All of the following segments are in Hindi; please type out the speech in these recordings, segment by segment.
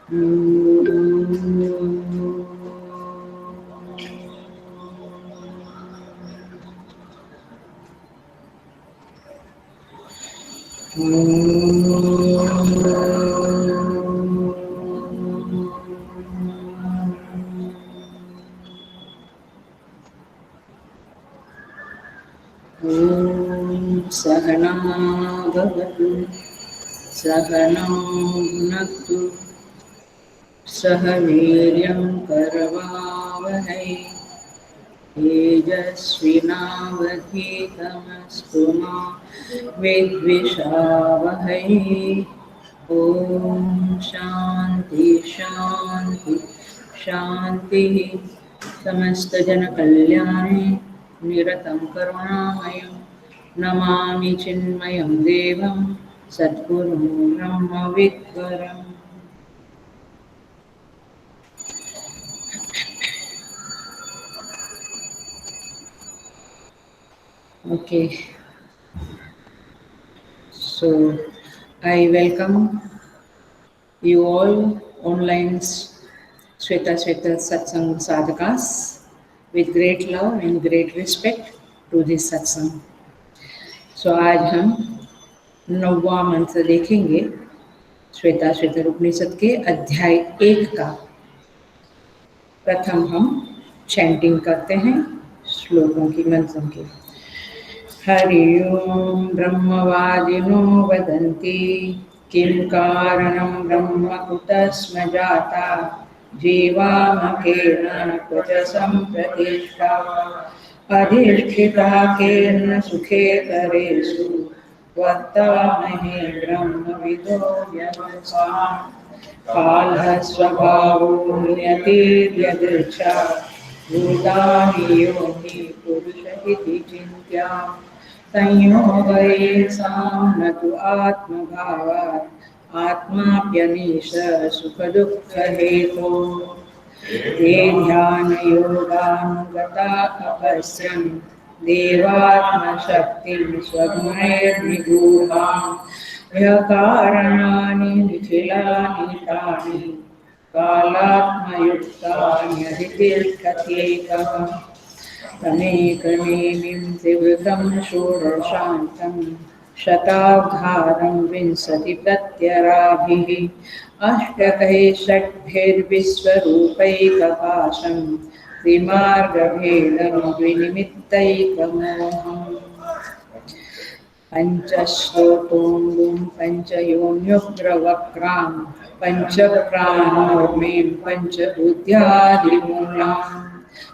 सहना भवतु सहनौ भुनक्तु सह वीर्यं करवावहै तेजस्विनावधीतमस्तु मा विद्विषावहै। ॐ शान्ति शान्ति शान्तिः। समस्तजनकल्याणे निरतं करुणामयं नमामि चिन्मयं देवं सद्गुरुं ब्रह्मविद्वरम्। Okay, so I welcome you all online Shweta Satsang Sadhakas with great love and great respect to this satsang. So आज हम 9वां मंत्र देखेंगे श्वेता उपनिषद के अध्याय 1 का। प्रथम हम चैंटिंग करते हैं श्लोकों की, मंत्रों की। हरि ओम ब्रह्मवादिनो वदन्ति किं कारणं ब्रह्म कुतस्म जाता जीवामकेन क्वच सम्प्रतिष्ठा अधिष्ठिता केन सुखेतरेषु वर्तामहे ब्रह्मविदो व्यवसान् कालः स्वभावो नियतिर्यदृच्छा भूतानि योनि पुरुष इति चिन्त्या संयोगयेषां न तु आत्मभावात् आत्माप्यनीश सुखदुःखहेतो ये ध्यानयोगानुगता अपश्यन् देवात्मशक्तिं स्वगुणैर्निगूढां ह्यकारणानि निखिलानि तानि कालात्मयुक्तान्यधितिष्ठत्येकः तमेकमेनिं त्रिवृतं षोडशान्तं शतावधारं विंशतिप्रत्यराभिः अष्टकैः षट्भिर्विश्वरूपैकपाशं त्रिमार्गभेदं द्विनिमित्तैकमोहम् पञ्चश्लोकोऽम्बुं पञ्चयोन्युग्रवक्रां पञ्चप्राणोर्मीं पञ्चबुद्ध्यादिमूलां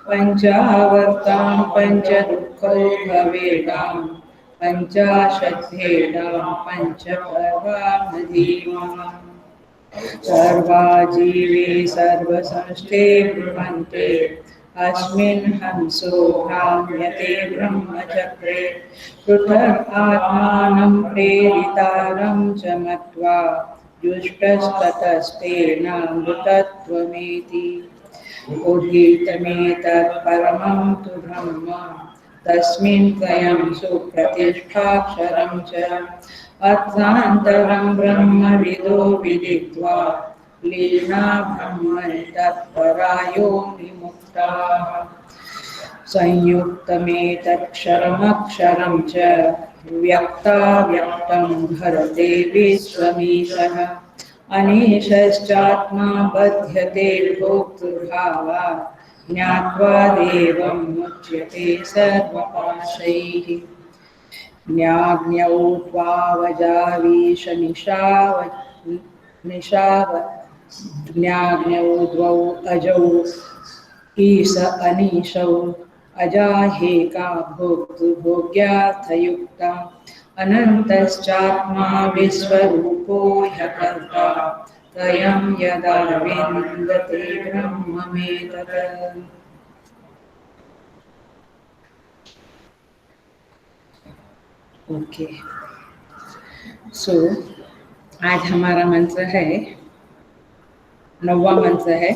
पञ्चावर्तां पञ्चदुःखौघवेगां पञ्चाशद्भेदां पञ्चपर्वामधीमाम् सर्वा जीवे सर्वसंस्थे ब्रुवन्ते अस्मिन् हंसो भ्राम्यते ब्रह्मचक्रे पृथक् आत्मानं प्रेरितारं च मत्वा जुष्टस्ततस्तेनामृतत्वमेति उदितमेतत् परमं तु ब्रह्म तस्मिन् स्वयं सुप्रतिष्ठाक्षरं च अर्थान्तरं ब्रह्मविदो विदित्वा लीना ब्रह्मणि तत्परायो विमुक्ताः संयुक्तमेतत्क्षरमक्षरं च व्यक्ताव्यक्तं भरते विश्वमीशः अनीशश्चात्मा बध्यते भोक्तृभावात् ज्ञात्वा देवं मुच्यते सर्वपाशैः ज्ञाज्ञौ ज्ञाज्ञौ द्वौ अजौ ईश अनीशौ अजाहेका भोक्तृभोग्यार्थयुक्ता अनन्तश्चात्मा विश्वरूपो ह्यकर्ता त्रयं यदा विन्दते ब्रह्ममेतत्। ओके, सो आज हमारा मंत्र है, 9वां मंत्र है,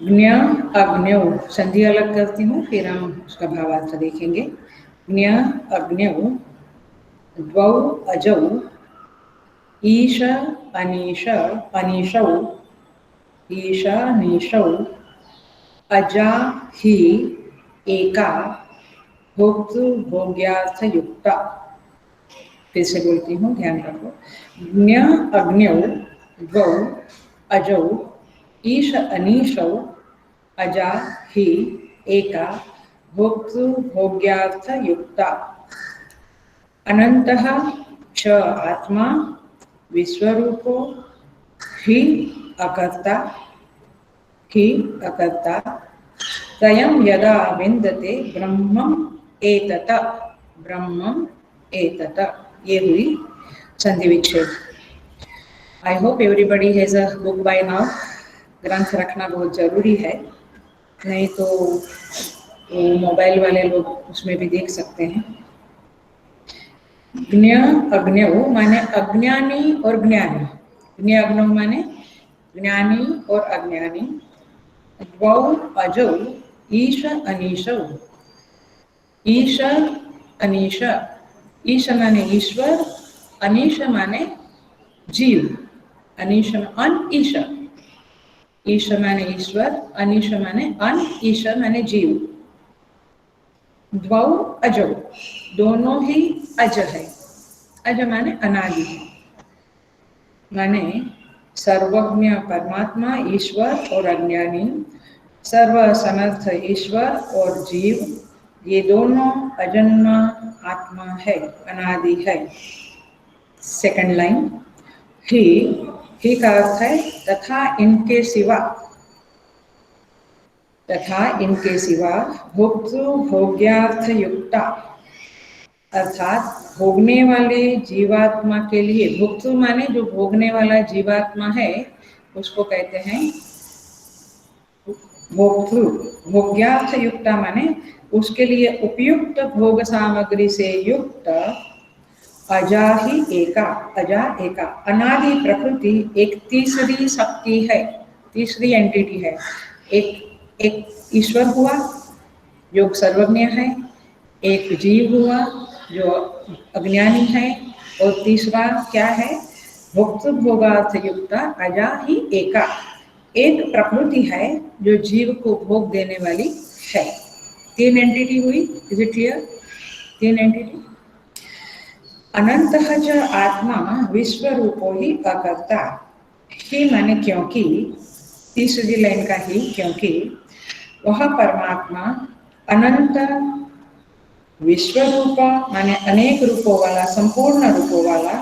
ज्ञ अग्न्यौ। संधि अलग करती हूँ, फिर हम उसका भावार्थ देखेंगे। ज्ञ अग्न्यौ द्वौ अजौ ईश अनीश अनीशौ ईशा नीशौ अजा ही एका भोक्तृ भोग्यार्थ युक्ता। फिर से बोलती हूँ, ध्यान रखो। ज्ञ अग्न्यौ द्वौ अजौ ईश अनीशौ अजा ही एका भोक्तृ भोग्यार्थ युक्ता। अनंतः च आत्मा विश्वरूपो ही अकर्ता तयं यदा विन्दते ब्रह्मम् एतत ब्रह्मम् एतत। ये हुई संधि विच्छेद। I hope everybody has a book by now. ग्रंथ रखना बहुत जरूरी है, नहीं तो मोबाइल वाले लोग उसमें भी देख सकते हैं। ज्ञ अग्न्यौ माने अज्ञानी और ज्ञानी। ज्ञ अग्नौ माने ज्ञानी और अज्ञानी। द्वौ अजौ ईश अनीशौ ईश अनीश। ईश माने ईश्वर, अनीश माने जीव। अनीश अन ईश। ईश माने ईश्वर, अनीश माने अन, ईश माने जीव। द्वौ अजौ दोनों ही अज है। अज माने अनादि है, माने सर्वज्ञ परमात्मा ईश्वर और अज्ञानी, सर्व समर्थ ईश्वर और जीव, ये दोनों अजन्मा आत्मा है, अनादि है। सेकंड लाइन, ही का अर्थ है तथा इनके सिवा। तथा इनके सिवा भोक्तृ भोग्यार्थ युक्ता, अर्थात भोगने वाले जीवात्मा के लिए। भोक्तृ माने जो भोगने वाला जीवात्मा है उसको कहते हैं भोक्तृ। भोग्यार्थ युक्ता माने उसके लिए उपयुक्त भोग सामग्री से युक्त। अजा ही एका, अजा एका अनादि प्रकृति एक तीसरी शक्ति है, तीसरी एंटिटी है। एक ईश्वर हुआ जो सर्वज्ञ है, एक जीव हुआ जो अज्ञानी है, और तीसरा क्या है? भोक्तृ भोगार्थ युक्ता अजा ही एका, एक प्रकृति है जो जीव को भोग देने वाली है। तीन एंटिटी हुई। Is it clear? तीन एंटिटी। अनंतः च आत्मा विश्व रूपो ही अकर्ता। ही माने क्योंकि, तीसरी लाइन का ही, क्योंकि वह परमात्मा अनंत विश्व रूप माने अनेक रूपों वाला, संपूर्ण रूपों वाला,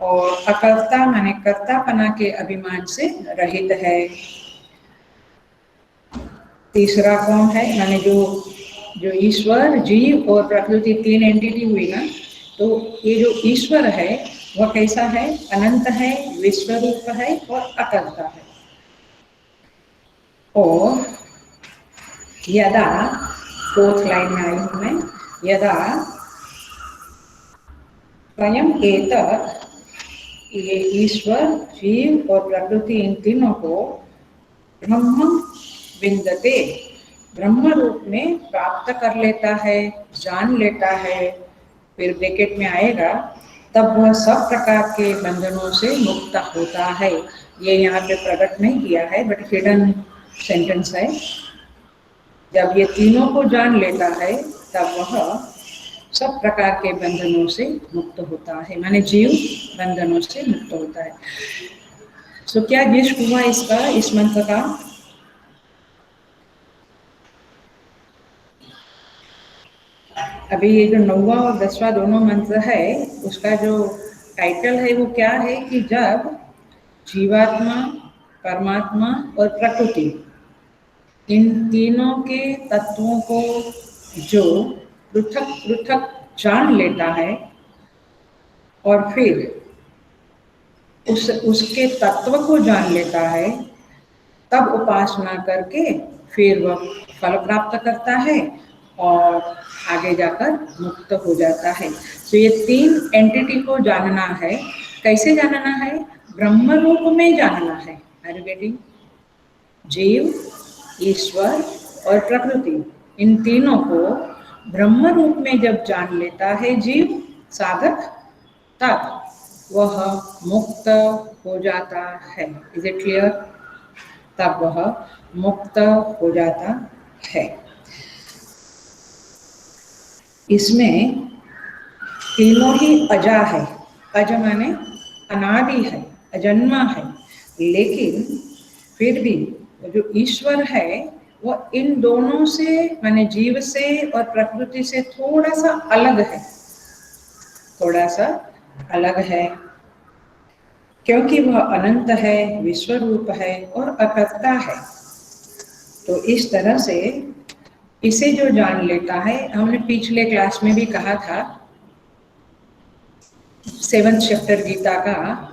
और अकर्ता माने कर्तापना के अभिमान से रहित है। तीसरा कौन है? माने जो ईश्वर, जीव और प्रकृति तीन एंटिटी हुई ना, तो ये जो ईश्वर है वह कैसा है? अनंत है, विश्व रूप है और अकर्ता है। और यदा, फोर्थ लाइन में आई हूं मैं, यदा स्वयं एतत्, ये ईश्वर, जीव और प्रकृति इन तीनों को ब्रह्म विन्दते, ब्रह्म रूप में प्राप्त कर लेता है, जान लेता है, फिर ब्रैकेट में आएगा, तब वह सब प्रकार के बंधनों से मुक्त होता है। ये यहाँ पे प्रकट नहीं किया है, बट हिडन सेंटेंस है। जब ये तीनों को जान लेता है तब वह सब प्रकार के बंधनों से मुक्त होता है, माने जीव बंधनों से मुक्त होता है। सो क्या जिस हुआ इसका, इस मंत्र का? अभी ये जो 9वां और 10वां दोनों मंत्र है, उसका जो टाइटल है वो क्या है कि जब जीवात्मा, परमात्मा और प्रकृति इन तीनों के तत्वों को जो पृथक पृथक जान लेता है और फिर उसके तत्व को जान लेता है, तब उपासना करके फिर वह फल प्राप्त करता है और आगे जाकर मुक्त हो जाता है। तो ये तीन एंटिटी को जानना है। कैसे जानना है? ब्रह्म रूप में जानना है। Are you getting? जीव, ईश्वर और प्रकृति, इन तीनों को ब्रह्म रूप में जब जान लेता है जीव साधक, तब वह मुक्त हो जाता है। Is it clear? तब वह मुक्त हो जाता है। इसमें तीनों ही अजा है। अज माने अनादि है, अजन्मा है, लेकिन फिर भी जो ईश्वर है वो इन दोनों से माने जीव से और प्रकृति से थोड़ा सा अलग है, थोड़ा सा अलग है, क्योंकि वह अनंत है, विश्व रूप है और अकर्ता है। तो इस तरह से इसे जो जान लेता है, हमने पिछले क्लास में भी कहा था 7th चैप्टर गीता का,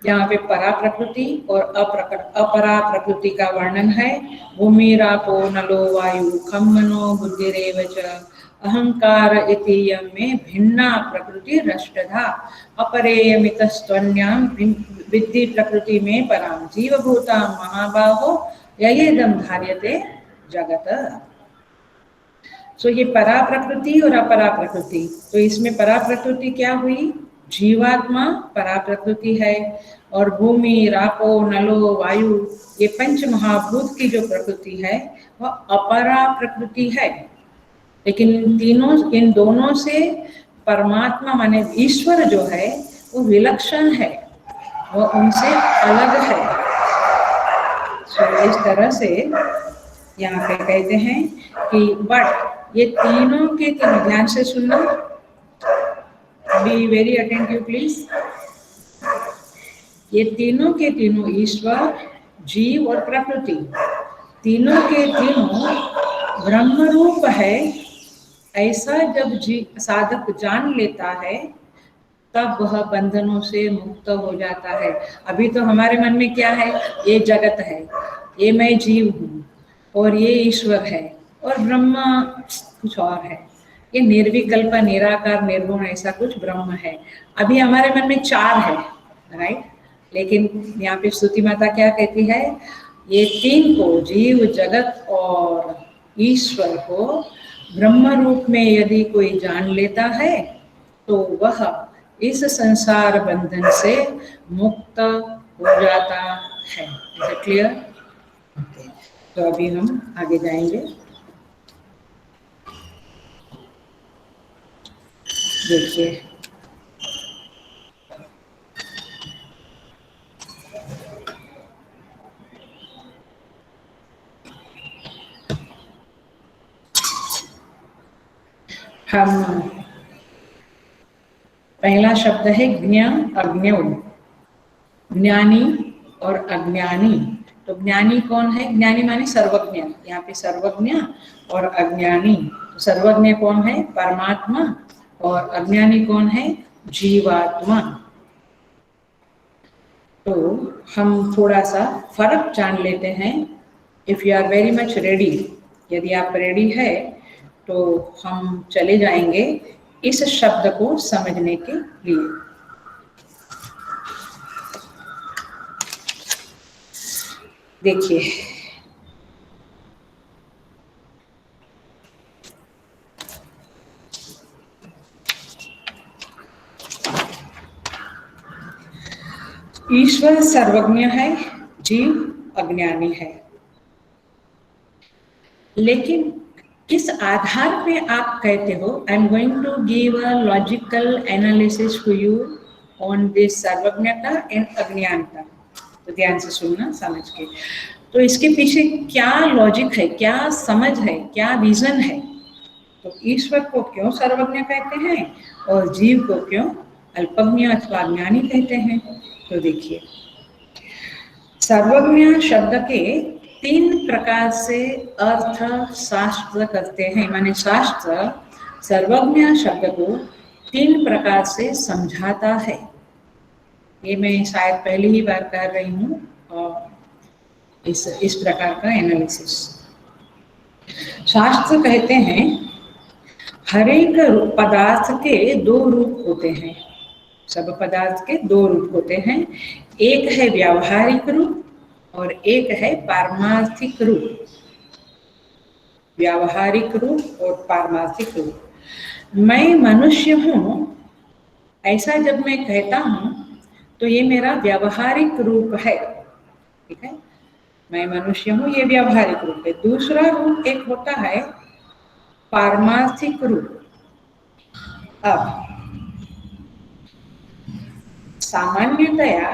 यहाँ पे परा प्रकृति और अपरा प्रकृति का वर्णन है। भूमिरापो नलो वायु खम मनो बुद्धिरेव च अहंकार इतीयं में भिन्ना प्रकृति रष्टधा अपरेयमितस्त्वन्यां विद्धि प्रकृति में परां जीवभूता महाबाहो ययेदं धार्यते जगत। सो ये परा प्रकृति और अपरा प्रकृति, तो इसमें परा प्रकृति क्या हुई? जीवात्मा परा प्रकृति है, और भूमि रापो नलो वायु ये पंच महाभूत की जो प्रकृति है वह अपरा प्रकृति है। लेकिन तीनों इन दोनों से परमात्मा माने ईश्वर जो है वो विलक्षण है, वो उनसे अलग है। तो इस तरह से यहाँ पे कहते हैं कि बट ये तीनों के तीनों, ध्यान से सुनना, बी वेरी अटेंटिव प्लीज। ये तीनों के तीनों ईश्वर, जीव और प्रकृति, तीनों के तीनों ब्रह्म रूप है। ऐसा जब साधक जान लेता है तब वह बंधनों से मुक्त हो जाता है। अभी तो हमारे मन में क्या है? ये जगत है, ये मैं जीव हूँ, और ये ईश्वर है, और ब्रह्म कुछ और है, ये निर्विकल्प निराकार निर्गुण ऐसा कुछ ब्रह्म है। अभी हमारे मन में चार है, राइट? लेकिन यहाँ पे स्तुति माता क्या कहती है? ये तीन को, जीव जगत और ईश्वर को ब्रह्म रूप में यदि कोई जान लेता है तो वह इस संसार बंधन से मुक्त हो जाता है। Is it clear? तो अभी हम आगे जाएंगे। देखिए, हम पहला शब्द है ज्ञ अज्ञो, ज्ञानी और अज्ञानी। तो ज्ञानी कौन है? ज्ञानी माने सर्वज्ञ, यहाँ पे सर्वज्ञ और अज्ञानी। तो सर्वज्ञ कौन है? परमात्मा, और अज्ञानी कौन है? जीवात्मा। तो हम थोड़ा सा फर्क जान लेते हैं। If you are very much ready, यदि आप रेडी है तो हम चले जाएंगे इस शब्द को समझने के लिए। देखिए, ईश्वर सर्वज्ञ है, जीव अज्ञानी है। लेकिन किस आधार पे आप कहते हो? I am going to give a logical analysis to you on this सर्वज्ञता एंड अज्ञानता। तो ध्यान से सुनना, समझ के। तो इसके पीछे क्या लॉजिक है, क्या समझ है, क्या रीजन है? तो ईश्वर को क्यों सर्वज्ञ कहते हैं और जीव को क्यों अल्पज्ञ अथवा ज्ञानी कहते हैं? तो देखिए, सर्वज्ञ शब्द के 3 प्रकार से अर्थ शास्त्र करते हैं। माने शास्त्र सर्वज्ञ शब्द को 3 प्रकार से समझाता है। ये मैं शायद पहली ही बार कर रही हूँ और इस प्रकार का एनालिसिस। शास्त्र कहते हैं हर एक पदार्थ के 2 रूप होते हैं। सब पदार्थ के 2 रूप होते हैं। एक है व्यावहारिक रूप और एक है पारमार्थिक रूप। व्यावहारिक रूप और पारमार्थिक रूप। मैं मनुष्य हूँ ऐसा जब मैं कहता हूँ तो ये मेरा व्यावहारिक रूप है, ठीक है, मैं मनुष्य हूँ, ये व्यावहारिक रूप है। दूसरा रूप एक होता है पारमार्थिक रूप। अब सामान्यतया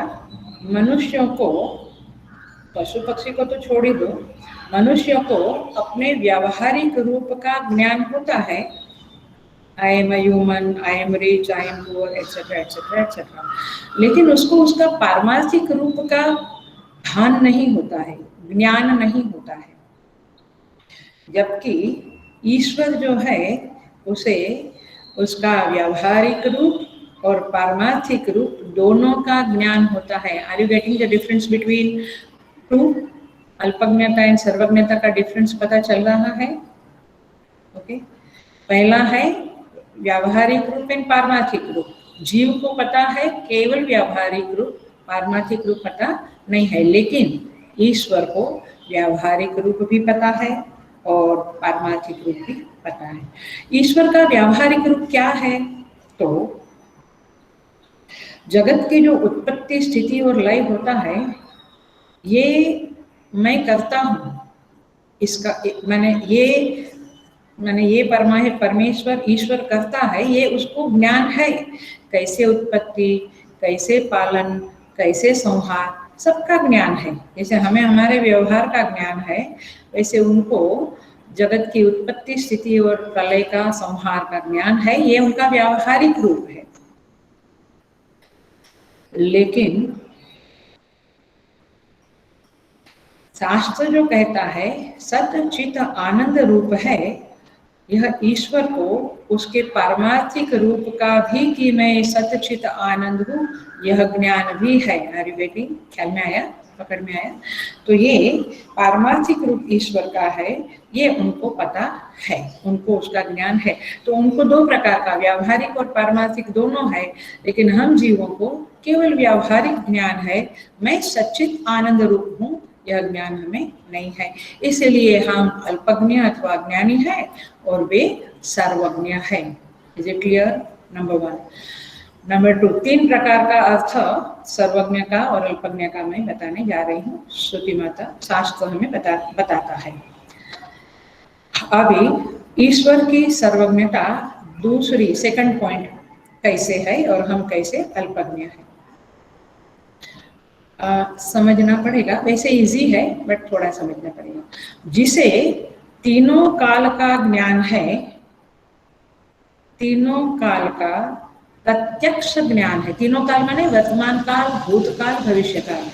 मनुष्यों को, पशु पक्षी को तो छोड़ ही दो, मनुष्यों को अपने व्यावहारिक रूप का ज्ञान होता है। I am a human, I am rich, I am poor, etcetera etcetera etcetera. लेकिन उसको उसका पारमार्थिक रूप का भान नहीं होता है, ज्ञान नहीं होता है। जबकि ईश्वर जो है उसे उसका व्यावहारिक रूप और पारमार्थिक रूप दोनों का ज्ञान होता है। Are you getting the difference between two? अल्पज्ञता एंड सर्वज्ञता का डिफरेंस पता चल रहा है? ओके, पहला है व्यावहारिक रूप एंड पारमार्थिक रूप। जीव को पता है केवल व्यावहारिक रूप, पारमार्थिक रूप पता नहीं है। लेकिन ईश्वर को व्यावहारिक रूप भी पता है और पारमार्थिक रूप भी पता है। ईश्वर का व्यावहारिक रूप क्या है? तो जगत की जो उत्पत्ति, स्थिति और लय होता है, ये मैं करता हूँ। इसका मैंने ये परमेश्वर ईश्वर करता है, ये उसको ज्ञान है। कैसे उत्पत्ति, कैसे पालन, कैसे संहार, सबका ज्ञान है। जैसे हमें हमारे व्यवहार का ज्ञान है, वैसे उनको जगत की उत्पत्ति, स्थिति और प्रलय का, संहार का ज्ञान है। ये उनका व्यावहारिक रूप है। लेकिन शास्त्र जो कहता है सत चित आनंद रूप है, यह ईश्वर को उसके पारमार्थिक रूप का भी कि मैं सत चित आनंद हूँ, यह ज्ञान भी है। Are you getting? ख्याल में आया, पकड़ में आया? तो ये पारमार्थिक रूप ईश्वर का है, ये उनको पता है, उनको उसका ज्ञान है। तो उनको दो प्रकार का, व्यावहारिक और पारमार्थिक दोनों है। लेकिन हम जीवों को केवल व्यावहारिक ज्ञान है, मैं सच्चित आनंद रूप हूँ, यह ज्ञान हमें नहीं है। इसलिए हम अल्पज्ञ अथवा अज्ञानी है और वे सर्वज्ञ है। Is it clear? Number 1। Number 2, 3 प्रकार का अर्थ सर्वज्ञ का और अल्पज्ञ का मैं बताने जा रही हूँ। श्रुति माता, शास्त्र हमें बताता है। अभी ईश्वर की सर्वज्ञता दूसरी, सेकंड पॉइंट, कैसे है और हम कैसे अल्पज्ञ है, समझना पड़ेगा। वैसे इजी है बट थोड़ा समझना पड़ेगा। जिसे तीनों काल का ज्ञान है, तीनों काल का प्रत्यक्ष ज्ञान है। तीनों काल माने वर्तमान काल, भूतकाल, भविष्य काल,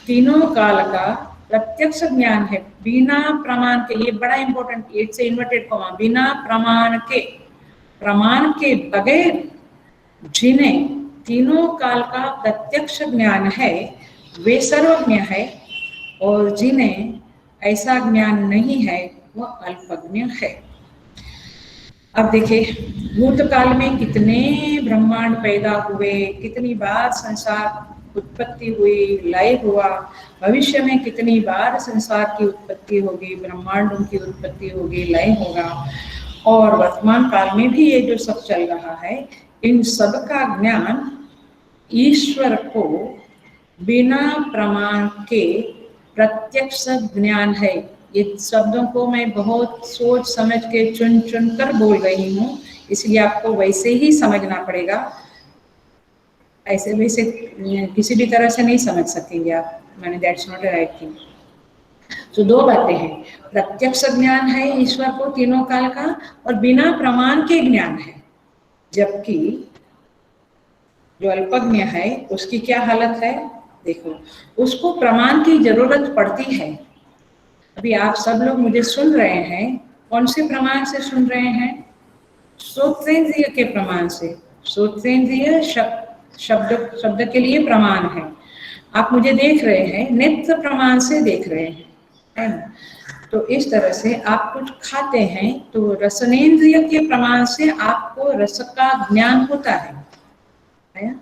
तीनों काल का प्रत्यक्ष ज्ञान है बिना प्रमाण के। ये बड़ा इंपॉर्टेंट, इट्स इन्वर्टेड कॉमा, बिना प्रमाण के बगैर जिन्हें तीनों काल का प्रत्यक्ष ज्ञान है वे सर्वज्ञ है, और जिन्हें ऐसा ज्ञान नहीं है वह अल्पज्ञ है। अब देखिए, भूतकाल में कितने ब्रह्मांड पैदा हुए, कितनी बार संसार उत्पत्ति हुई, लय हुआ। भविष्य में कितनी बार संसार की उत्पत्ति होगी, ब्रह्मांडों की उत्पत्ति होगी, लय होगा। और वर्तमान काल में भी ये जो सब चल रहा है, इन सब का ज्ञान ईश्वर को बिना प्रमाण के प्रत्यक्ष ज्ञान है। ये शब्दों को मैं बहुत सोच समझ के चुन चुन कर बोल रही हूँ, इसलिए आपको वैसे ही समझना पड़ेगा। ऐसे वैसे किसी भी तरह से नहीं समझ सकेंगे आप, मैंने that's not a right thing. तो दो बातें हैं, प्रत्यक्ष ज्ञान है ईश्वर को तीनों काल का, और बिना प्रमाण के ज्ञान है। जबकि जो अल्पज्ञ है उसकी क्या हालत है, देखो, उसको प्रमाण की जरूरत पड़ती है। अभी आप सब लोग मुझे सुन रहे हैं, कौन से प्रमाण से सुन रहे हैं? श्रोत्रेंद्रिय के प्रमाण से। श्रोत्रेंद्रिय शब्द के लिए प्रमाण है। आप मुझे देख रहे हैं, नेत्र प्रमाण से देख रहे हैं, है ना? तो इस तरह से आप कुछ खाते हैं तो रसनेन्द्रिय के प्रमाण से आपको रस का ज्ञान होता है।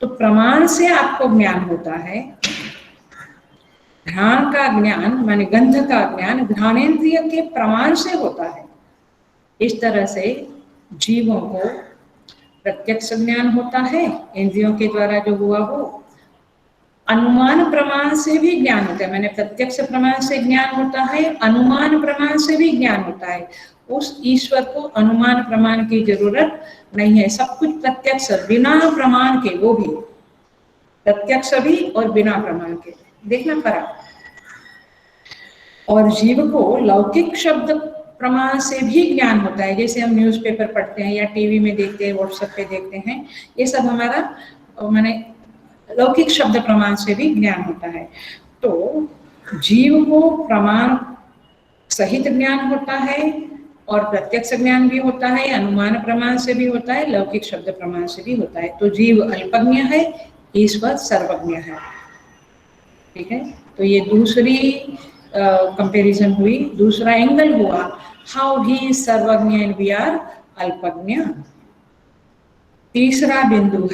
तो प्रमाण से आपको ज्ञान होता है। घ्राण का ज्ञान माने गंध का ज्ञान घ्राणेन्द्रिय के प्रमाण से होता है। इस तरह से जीवों को प्रत्यक्ष ज्ञान होता है इंद्रियों के द्वारा जो हुआ वो, अनुमान प्रमाण से भी ज्ञान होता है। मैंने प्रत्यक्ष प्रमाण से ज्ञान होता है, अनुमान प्रमाण से भी ज्ञान होता है। उस ईश्वर को अनुमान प्रमाण की जरूरत नहीं है, सब कुछ प्रत्यक्ष बिना प्रमाण के, वो भी प्रत्यक्ष भी और बिना प्रमाण के, देखना फर्क। और जीव को लौकिक शब्द प्रमाण से भी ज्ञान होता है, जैसे हम न्यूज़पेपर पढ़ते हैं या टीवी में देखते हैं, व्हाट्सएप पे देखते हैं, ये सब हमारा माने लौकिक शब्द प्रमाण से भी ज्ञान होता है। तो जीव को प्रमाण सहित ज्ञान होता है और प्रत्यक्ष ज्ञान भी होता है, अनुमान प्रमाण से भी होता है, लौकिक शब्द प्रमाण से भी होता है। तो जीव अल्पज्ञ है, ईश्वर सर्वज्ञ है। ठीक है, तो ये दूसरी कंपैरिजन हुई, दूसरा एंगल हुआ, हाउ ही इज सर्वज्ञ एंड वी आर अल्पज्ञ। तीसरा बिंदु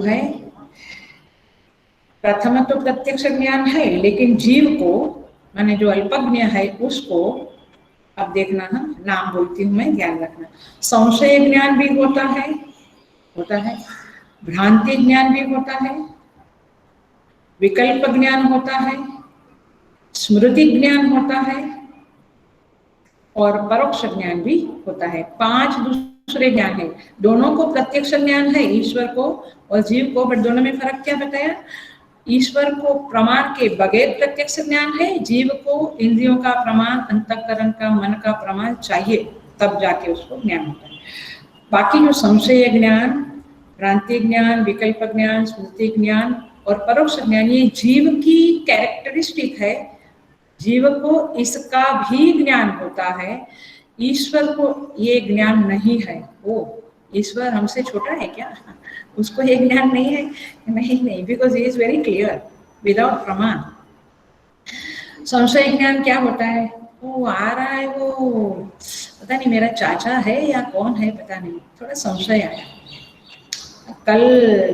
है प्रथम तो प्रत्यक्ष ज्ञान है, लेकिन जीव को माने जो अल्पज्ञ है उसको, अब देखना है नाम बोलती हूँ मैं, ध्यान रखना, संशय ज्ञान भी होता है, भ्रांति ज्ञान भी होता है, विकल्प ज्ञान होता है, स्मृति ज्ञान होता है और परोक्ष ज्ञान भी होता है। 5 दूसरे ज्ञान है, दोनों को प्रत्यक्ष ज्ञान है ईश्वर को और जीव को, बट दोनों में फर्क क्या बताया? ईश्वर को प्रमाण के बगैर प्रत्यक्ष ज्ञान है, जीव को इंद्रियों का प्रमाण, अंतःकरण का, मन का प्रमाण चाहिए, तब जाके उसको ज्ञान होता है। बाकी जो संशय ज्ञान, भ्रांति ज्ञान, विकल्प ज्ञान, स्मृति ज्ञान और परोक्ष ज्ञान, ये जीव की कैरेक्टरिस्टिक है, जीव को इसका भी ज्ञान होता है, ईश्वर को ये ज्ञान नहीं है। वो ईश्वर हमसे छोटा है क्या? उसको ये ज्ञान नहीं है? नहीं, because he is very clear without प्रमाण। संशय ज्ञान क्या होता है? वो आ रहा है, वो पता नहीं मेरा चाचा है या कौन है, पता नहीं, थोड़ा संशय आया, कल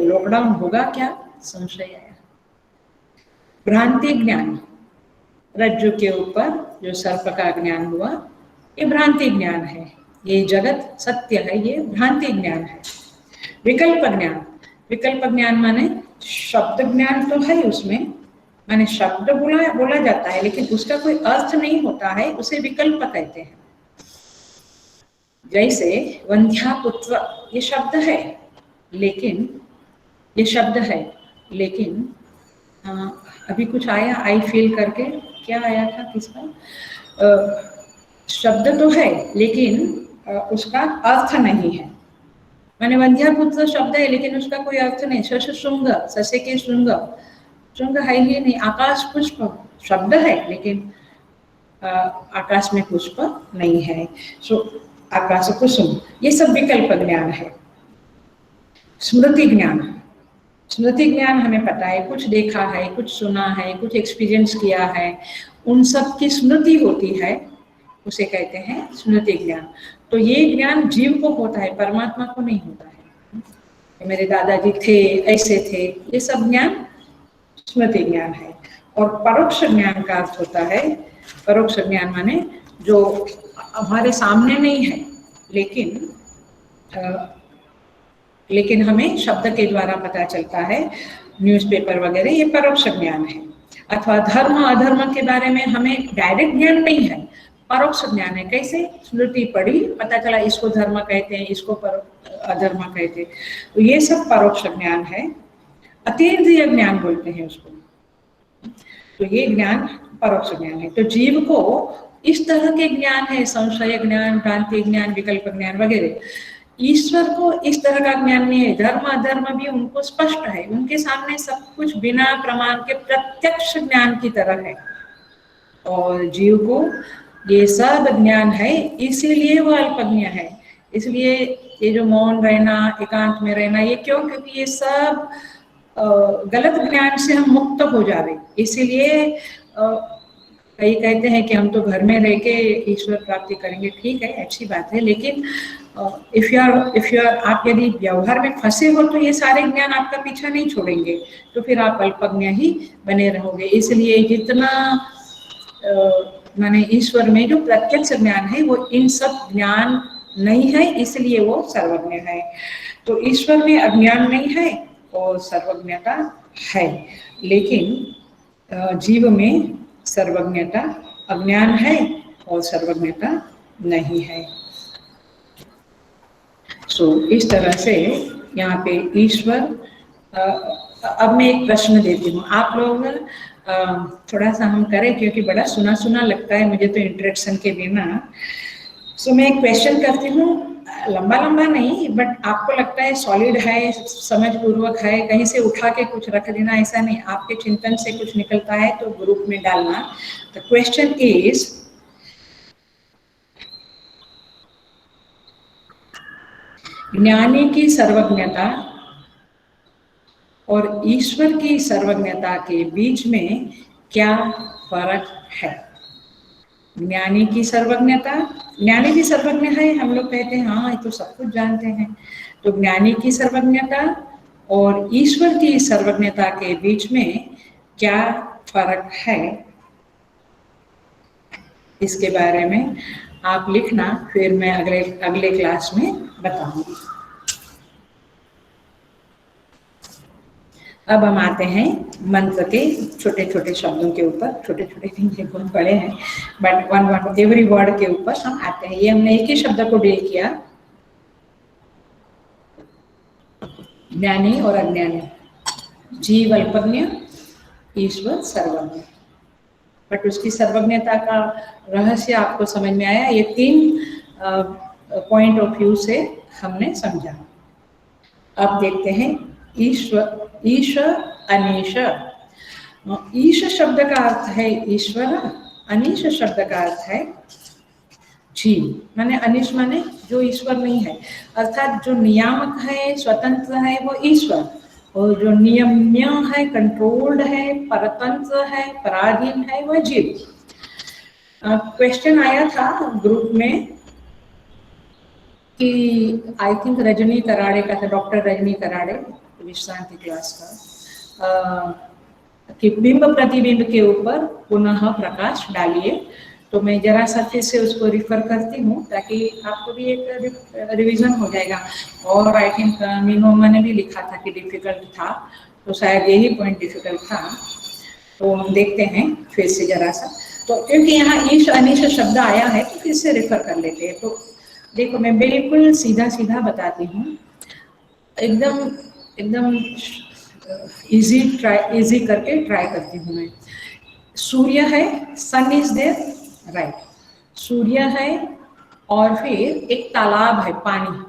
लॉकडाउन होगा क्या, संशय आया। भ्रांति ज्ञान, रज्जु के ऊपर जो सर्प का ज्ञान हुआ, ये भ्रांति ज्ञान है, ये जगत सत्य है, ये भ्रांति ज्ञान है। विकल्प ज्ञान माने शब्द ज्ञान तो है उसमें, माने शब्द बोला जाता है लेकिन उसका कोई अर्थ नहीं होता है, उसे विकल्प कहते हैं। जैसे वंध्यापुत्र, ये शब्द है लेकिन अभी कुछ आया आई फील करके, क्या आया था किसका? शब्द तो है लेकिन उसका अर्थ नहीं है। माने वंध्यापुत्र शब्द है लेकिन उसका कोई अर्थ नहीं। शृंग, ससे के श्रृंग है ही नहीं। आकाश पुष्प शब्द है लेकिन आकाश में पुष्प नहीं है, सो आकाश कुसुम, ये सब विकल्प ज्ञान है। स्मृति ज्ञान हमें पता है, कुछ देखा है, कुछ सुना है, कुछ एक्सपीरियंस किया है, उन सब की स्मृति होती है, उसे कहते हैं स्मृति ज्ञान। तो ये ज्ञान जीव को होता है, परमात्मा को नहीं होता है। मेरे दादाजी थे, ऐसे थे, ये सब ज्ञान स्मृति ज्ञान है। और परोक्ष ज्ञान का अर्थ होता है, परोक्ष ज्ञान माने जो हमारे सामने नहीं है लेकिन हमें शब्द के द्वारा पता चलता है, न्यूज़पेपर वगैरह, ये परोक्ष ज्ञान है। अथवा धर्म अधर्म के बारे में हमें डायरेक्ट ज्ञान नहीं है, परोक्ष ज्ञान है। कैसे? स्मृति पढ़ी, पता चला इसको धर्म कहते हैं, इसको अधर्म कहते हैं, तो ये सब परोक्ष ज्ञान है। अतीन्द्रिय ज्ञान बोलते हैं उसको, तो ये ज्ञान परोक्ष ज्ञान है। तो जीव को इस तरह के ज्ञान है, संशय ज्ञान, भ्रांति ज्ञान, विकल्प ज्ञान वगैरह। ईश्वर को इस तरह का ज्ञान नहीं है, धर्म अधर्म भी उनको स्पष्ट है, उनके सामने सब कुछ बिना प्रमाण के प्रत्यक्ष ज्ञान की तरह है। और जीव को ये सब ज्ञान है, इसीलिए वो अल्पज्ञ है। इसलिए ये जो मौन रहना, एकांत में रहना, ये क्यों? क्योंकि ये सब गलत ज्ञान से हम मुक्त हो जावे। इसीलिए कई कहते हैं कि हम तो घर में रह के ईश्वर प्राप्ति करेंगे। ठीक है, अच्छी बात है, लेकिन इफ यू आर आप यदि व्यवहार में फंसे हो तो ये सारे ज्ञान आपका पीछा नहीं छोड़ेंगे, तो फिर आप अल्पज्ञ ही बने रहोगे। इसलिए जितना माने ईश्वर में जो प्रत्यक्ष ज्ञान है, वो इन सब ज्ञान नहीं है, इसलिए वो सर्वज्ञ है। तो ईश्वर में अज्ञान नहीं है और सर्वज्ञता है, लेकिन जीव में सर्वज्ञता, अज्ञान है और सर्वज्ञता नहीं है। इस तरह से यहाँ पे ईश्वर, अब मैं एक प्रश्न देती हूँ, आप लोग थोड़ा सा हम करें, क्योंकि बड़ा सुना सुना लगता है मुझे तो इंटरेक्शन के बिना। मैं एक क्वेश्चन करती हूँ, लंबा लंबा नहीं, बट आपको लगता है सॉलिड है, समझ पूर्वक है, कहीं से उठा के कुछ रख देना ऐसा नहीं, आपके चिंतन से कुछ निकलता है तो ग्रुप में डालना। द क्वेश्चन इज, ज्ञानी की सर्वज्ञता और ईश्वर की सर्वज्ञता के बीच में क्या फर्क है? ज्ञानी की सर्वज्ञता, ज्ञानी भी सर्वज्ञ है, हम लोग कहते हैं हाँ ये तो सब कुछ जानते हैं। तो ज्ञानी की सर्वज्ञता और ईश्वर की सर्वज्ञता के बीच में क्या फर्क है, इसके बारे में आप लिखना, फिर मैं अगले क्लास में बताऊंगी। अब हम आते हैं मंत्र के छोटे छोटे शब्दों के ऊपर, छोटे छोटे नहीं बहुत बड़े हैं, बट वन एवरी वर्ड के ऊपर हम आते हैं। ये हमने एक ही शब्द को डील किया, ज्ञानी और अज्ञानी, जीव अल्पज्ञ, ईश्वर सर्वज्ञ। बट उसकी सर्वज्ञता का रहस्य आपको समझ में आया, ये 3 पॉइंट ऑफ व्यू से हमने समझा। अब देखते हैं ईश्वर, ईश अनीश। ईश शब्द का अर्थ है ईश्वर, अनीश शब्द का अर्थ है जीव, माने अनीश माने जो ईश्वर नहीं है, अर्थात जो नियामक है, स्वतंत्र है, वो ईश्वर, और जो नियम्य है, कंट्रोल्ड है, परतंत्र है, पराधीन है, वह जीव। क्वेश्चन आया था ग्रुप में कि आई थिंक रजनी कराड़े का था, डॉक्टर रजनी कराड़े, विश्रांति क्लास का, कि बिंब प्रतिबिंब के ऊपर पुनः प्रकाश डालिए। तो मैं जरा सा फिर से उसको रिफर करती हूँ ताकि आपको भी एक रिवीजन हो जाएगा। और आई थिंक मीनोमा ने भी लिखा था कि डिफिकल्ट था, तो शायद यही पॉइंट डिफिकल्ट था। तो हम देखते हैं फिर से जरा सा, तो क्योंकि यहाँ ईश अनिश शब्द आया है तो फिर से रेफर कर लेते हैं। तो देखो मैं बिल्कुल सीधा सीधा बताती हूँ, एकदम एकदम इजी करके ट्राई करती हूँ मैं। सूर्य है, सन इज देयर, राइट, सूर्य है और फिर एक तालाब है, पानी,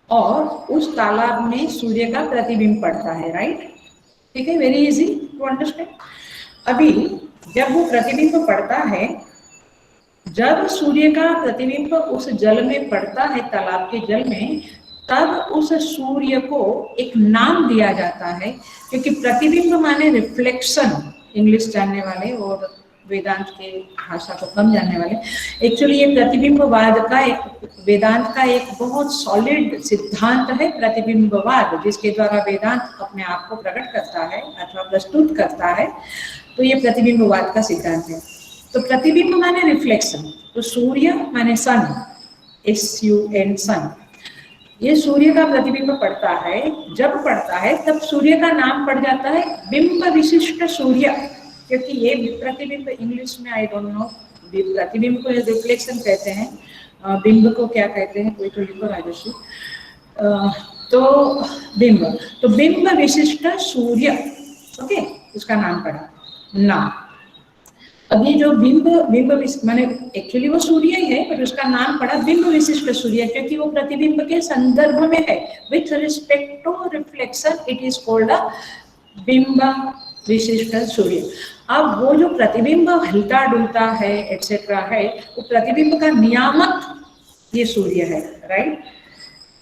और उस तालाब में सूर्य का प्रतिबिंब पड़ता है, राइट, ठीक है, वेरी इजी टू अंडरस्टैंड। अभी जब वो प्रतिबिंब पड़ता है, जब सूर्य का प्रतिबिंब उस जल में पड़ता है, तालाब के जल में, तब उस सूर्य को एक नाम दिया जाता है, क्योंकि प्रतिबिंब माने रिफ्लेक्शन, इंग्लिश जानने वाले और वेदांत के भाषा को कम जानने वाले, एक्चुअली ये प्रतिबिंबवाद का एक, वेदांत का एक बहुत सॉलिड सिद्धांत है प्रतिबिंबवाद, जिसके द्वारा वेदांत अपने आप को प्रकट करता है अथवा प्रस्तुत करता है। तो ये प्रतिबिंबवाद का सिद्धांत है। तो प्रतिबिंब माने रिफ्लेक्शन, तो सूर्य माने सन, SUN सन, ये सूर्य का प्रतिबिंब पड़ता है, जब पड़ता है तब सूर्य का नाम पड़ जाता है बिंब विशिष्ट सूर्य, क्योंकि ये प्रतिबिंब इंग्लिश में आई डोंट नो, प्रतिबिंब को रिफ्लेक्शन कहते हैं, बिंब को क्या कहते हैं, कोई तो लिखो राजश्री। तो बिंब विशिष्ट सूर्य, ओके, उसका नाम पड़ा नाम। अब ये जो बिंब माने एक्चुअली वो सूर्य ही है, पर उसका नाम पड़ा बिंब विशिष्ट सूर्य, क्योंकि वो प्रतिबिंब के संदर्भ में है, with respect to reflection it is called a बिंब विशिष्ट सूर्य। अब वो जो प्रतिबिंब हिलता डुलता है एटसेट्रा है, वो प्रतिबिंब का नियामक ये सूर्य है, राइट,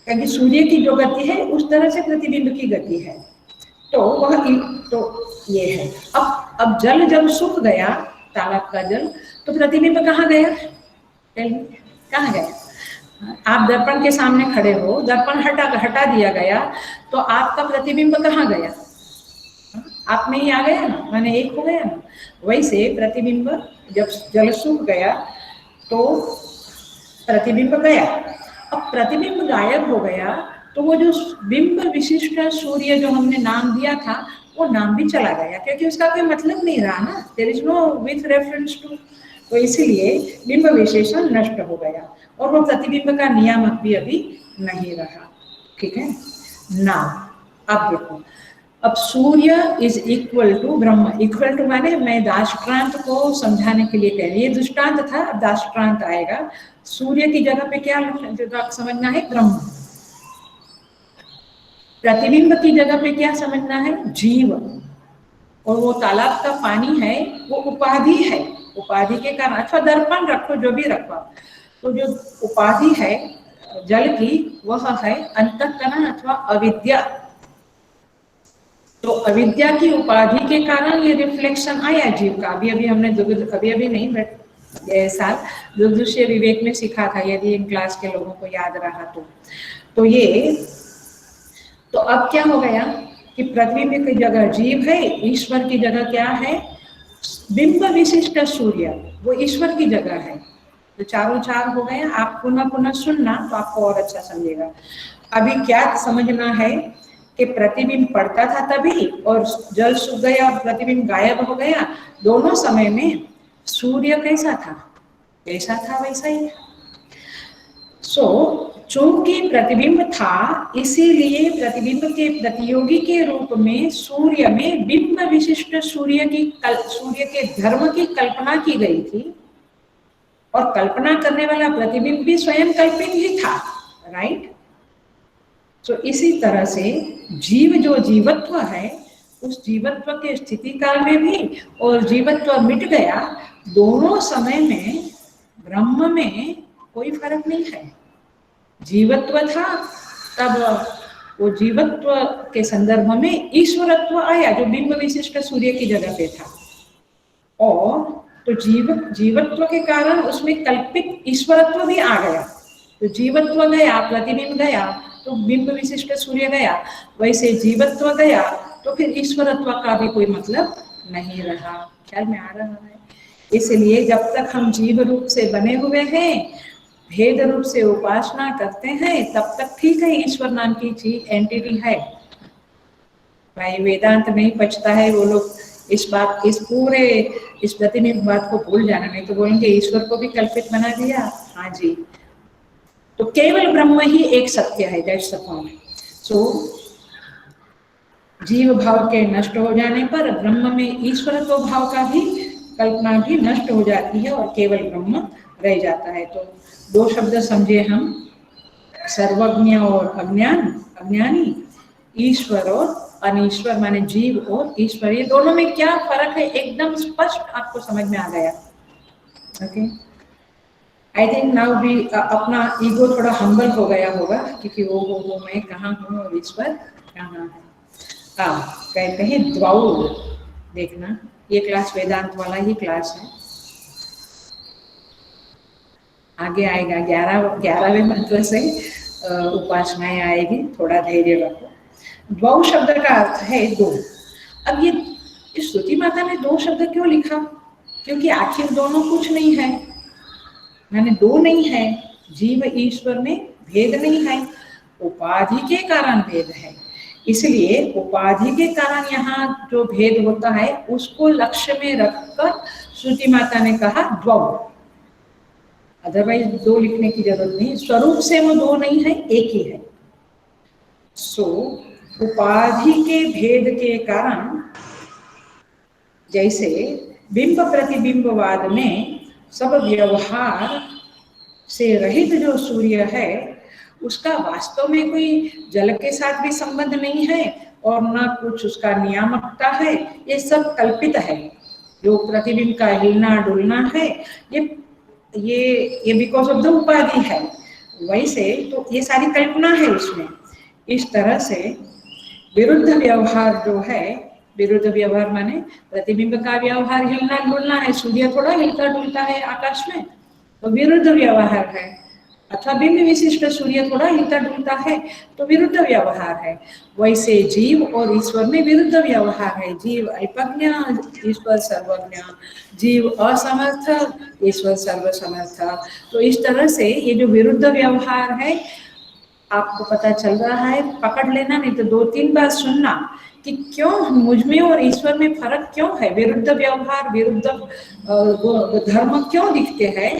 क्योंकि सूर्य की जो गति है उस तरह से प्रतिबिंब की गति है। तो वह, तो ये है। अब जल जब सूख गया, तालाब का जल, तो प्रतिबिंब कहाँ गया, कहाँ गया? आप दर्पण के सामने खड़े हो, दर्पण हटा दिया गया, तो आपका प्रतिबिंब कहाँ गया? आप में ही आ गया ना, माने एक हो गया ना। वैसे प्रतिबिंब जब जल सूख गया तो प्रतिबिंब गया। अब प्रतिबिंब गायब हो गया तो वो जो बिंब विशिष्ट सूर्य जो हमने नाम दिया था वो नाम भी चला गया, क्योंकि उसका कोई मतलब नहीं रहा ना, there is no with reference to. तो इसीलिए बिंब विशेषण नष्ट हो गया और वो प्रतिबिंब का नियामक भी अभी नहीं रहा। ठीक है ना। अब देखो, अब सूर्य is equal to Brahma. Equal to माने मैं दाष्टान्त को समझाने के लिए कह रही, ये दृष्टांत था, अब दाष्टान्त आएगा। सूर्य की जगह पे क्या समझना है? ब्रह्म। प्रतिबिंब की जगह पे क्या समझना है? जीव। और वो तालाब का पानी है वो उपाधि है, उपाधि के कारण, अथवा दर्पण रखो जो भी रखो, तो जो उपाधि है जल की वह है अंतःकरण अथवा अविद्या। तो अविद्या की उपाधि के कारण ये रिफ्लेक्शन आया जीव का। अभी अभी हमने अभी अभी नहीं बट ये साल दुर्दृश्य विवेक में सीखा था, यदि इन क्लास के लोगों को याद रहा तो ये तो अब क्या हो गया कि प्रतिबिंब की जगह जीव है, ईश्वर की जगह क्या है? बिंब विशिष्ट सूर्य, वो ईश्वर की जगह है। तो चारों चार हो गए। आप पुनः पुनः सुनना तो आपको और अच्छा समझेगा। अभी क्या समझना है कि प्रतिबिंब पड़ता था तभी और जल सूख गया और प्रतिबिंब गायब हो गया, दोनों समय में सूर्य कैसा था? जैसा था वैसा ही था। चूंकि प्रतिबिंब था इसीलिए प्रतिबिंब के प्रतियोगी के रूप में सूर्य में बिंब विशिष्ट सूर्य के धर्म की कल्पना की गई थी और कल्पना करने वाला प्रतिबिंब भी स्वयं कल्पित ही था, राइट। तो इसी तरह से जीव जो जीवत्व है उस जीवत्व के स्थिति काल में भी और जीवत्व मिट गया, दोनों समय में ब्रह्म में कोई फर्क नहीं है। जीवत्व था तब वो जीवत्व के संदर्भ में ईश्वरत्व आया जो बिंब विशिष्ट सूर्य की जगह पे था, और तो जीवत्व के कारण उसमें कल्पित ईश्वरत्व भी आ गया। तो जीवत्व गया, प्रतिबिंब गया तो बिंब विशिष्ट सूर्य गया, वैसे जीवत्व गया तो फिर ईश्वरत्व का भी कोई मतलब नहीं रहा। ख्याल में आ रहा है? इसलिए जब तक हम जीव रूप से बने हुए हैं, भेद रूप से उपासना करते हैं, तब तक ठीक है, ईश्वर नाम की चीज एंटिटी है। भाई वेदांत नहीं पचता है, वो लोग इस प्रतिबिंब बात को भूल जाना, नहीं तो बोलेंगे ईश्वर को भी कल्पित बना दिया। हाँ जी, तो केवल ब्रह्म ही एक सत्य है, दैट्स द पॉइंट। सो जीव भाव के नष्ट हो जाने पर ब्रह्म में ईश्वरत्व भाव का भी कल्पना भी नष्ट हो जाती है और केवल ब्रह्म रह जाता है। तो दो शब्द समझे हम, सर्वज्ञ और अज्ञानी, ईश्वर और अनीश्वर, माने जीव और ईश्वर, ये दोनों में क्या फर्क है एकदम स्पष्ट आपको समझ में आ गया। ओके, आई थिंक नाउ भी अपना ईगो थोड़ा हम्बल हो गया होगा, क्योंकि वो मैं कहाँ हूँ और ईश्वर कहाँ है। कहते हैं द्वौ, देखना ये क्लास वेदांत वाला ही क्लास है, आगे आएगा 11वें मंत्र से उपासनाएं आएगी, थोड़ा धैर्य रखो। द्वौ शब्द का अर्थ है दो। अब ये स्तुति माता ने दो शब्द क्यों लिखा? क्योंकि आखिर दोनों कुछ नहीं है, माने दो नहीं है। जीव ईश्वर में भेद नहीं है, उपाधि के कारण भेद है। इसलिए उपाधि के कारण यहाँ जो भेद होता है उसको लक्ष्य में रखकर श्रुति माता ने कहा द्वौ, अदरवाइज दो लिखने की जरूरत नहीं, स्वरूप से वो दो नहीं है, एक ही है। उपाधि के भेद के कारण, जैसे बिंब प्रतिबिंबवाद में सब व्यवहार से रहित जो सूर्य है उसका वास्तव में कोई जल के साथ भी संबंध नहीं है और ना कुछ उसका नियामकता है, ये सब कल्पित है। जो प्रतिबिंब का हिलना डुलना है ये बिकॉज ऑफ द उपाधि है, वैसे तो ये सारी कल्पना है उसमें। इस तरह से विरुद्ध व्यवहार जो है, विरुद्ध व्यवहार माने प्रतिबिंब का व्यवहार हिलना डुलना है, सूर्य थोड़ा हिलता डुलता है आकाश में, तो विरुद्ध व्यवहार है। अथवा बिंब विशिष्ट सूर्य थोड़ा हिलता डुलता है तो विरुद्ध व्यवहार है। वैसे जीव और ईश्वर में विरुद्ध व्यवहार है। जीव अल्पज्ञ, ईश्वर सर्वज्ञ। जीव असमर्थ, ईश्वर सर्वसमर्थ। तो इस तरह से ये जो विरुद्ध व्यवहार है आपको पता चल रहा है, पकड़ लेना, नहीं तो 2-3 बार सुनना कि क्यों मुझमें और ईश्वर में फर्क क्यों है, विरुद्ध व्यवहार, विरुद्ध धर्म क्यों दिखते हैं।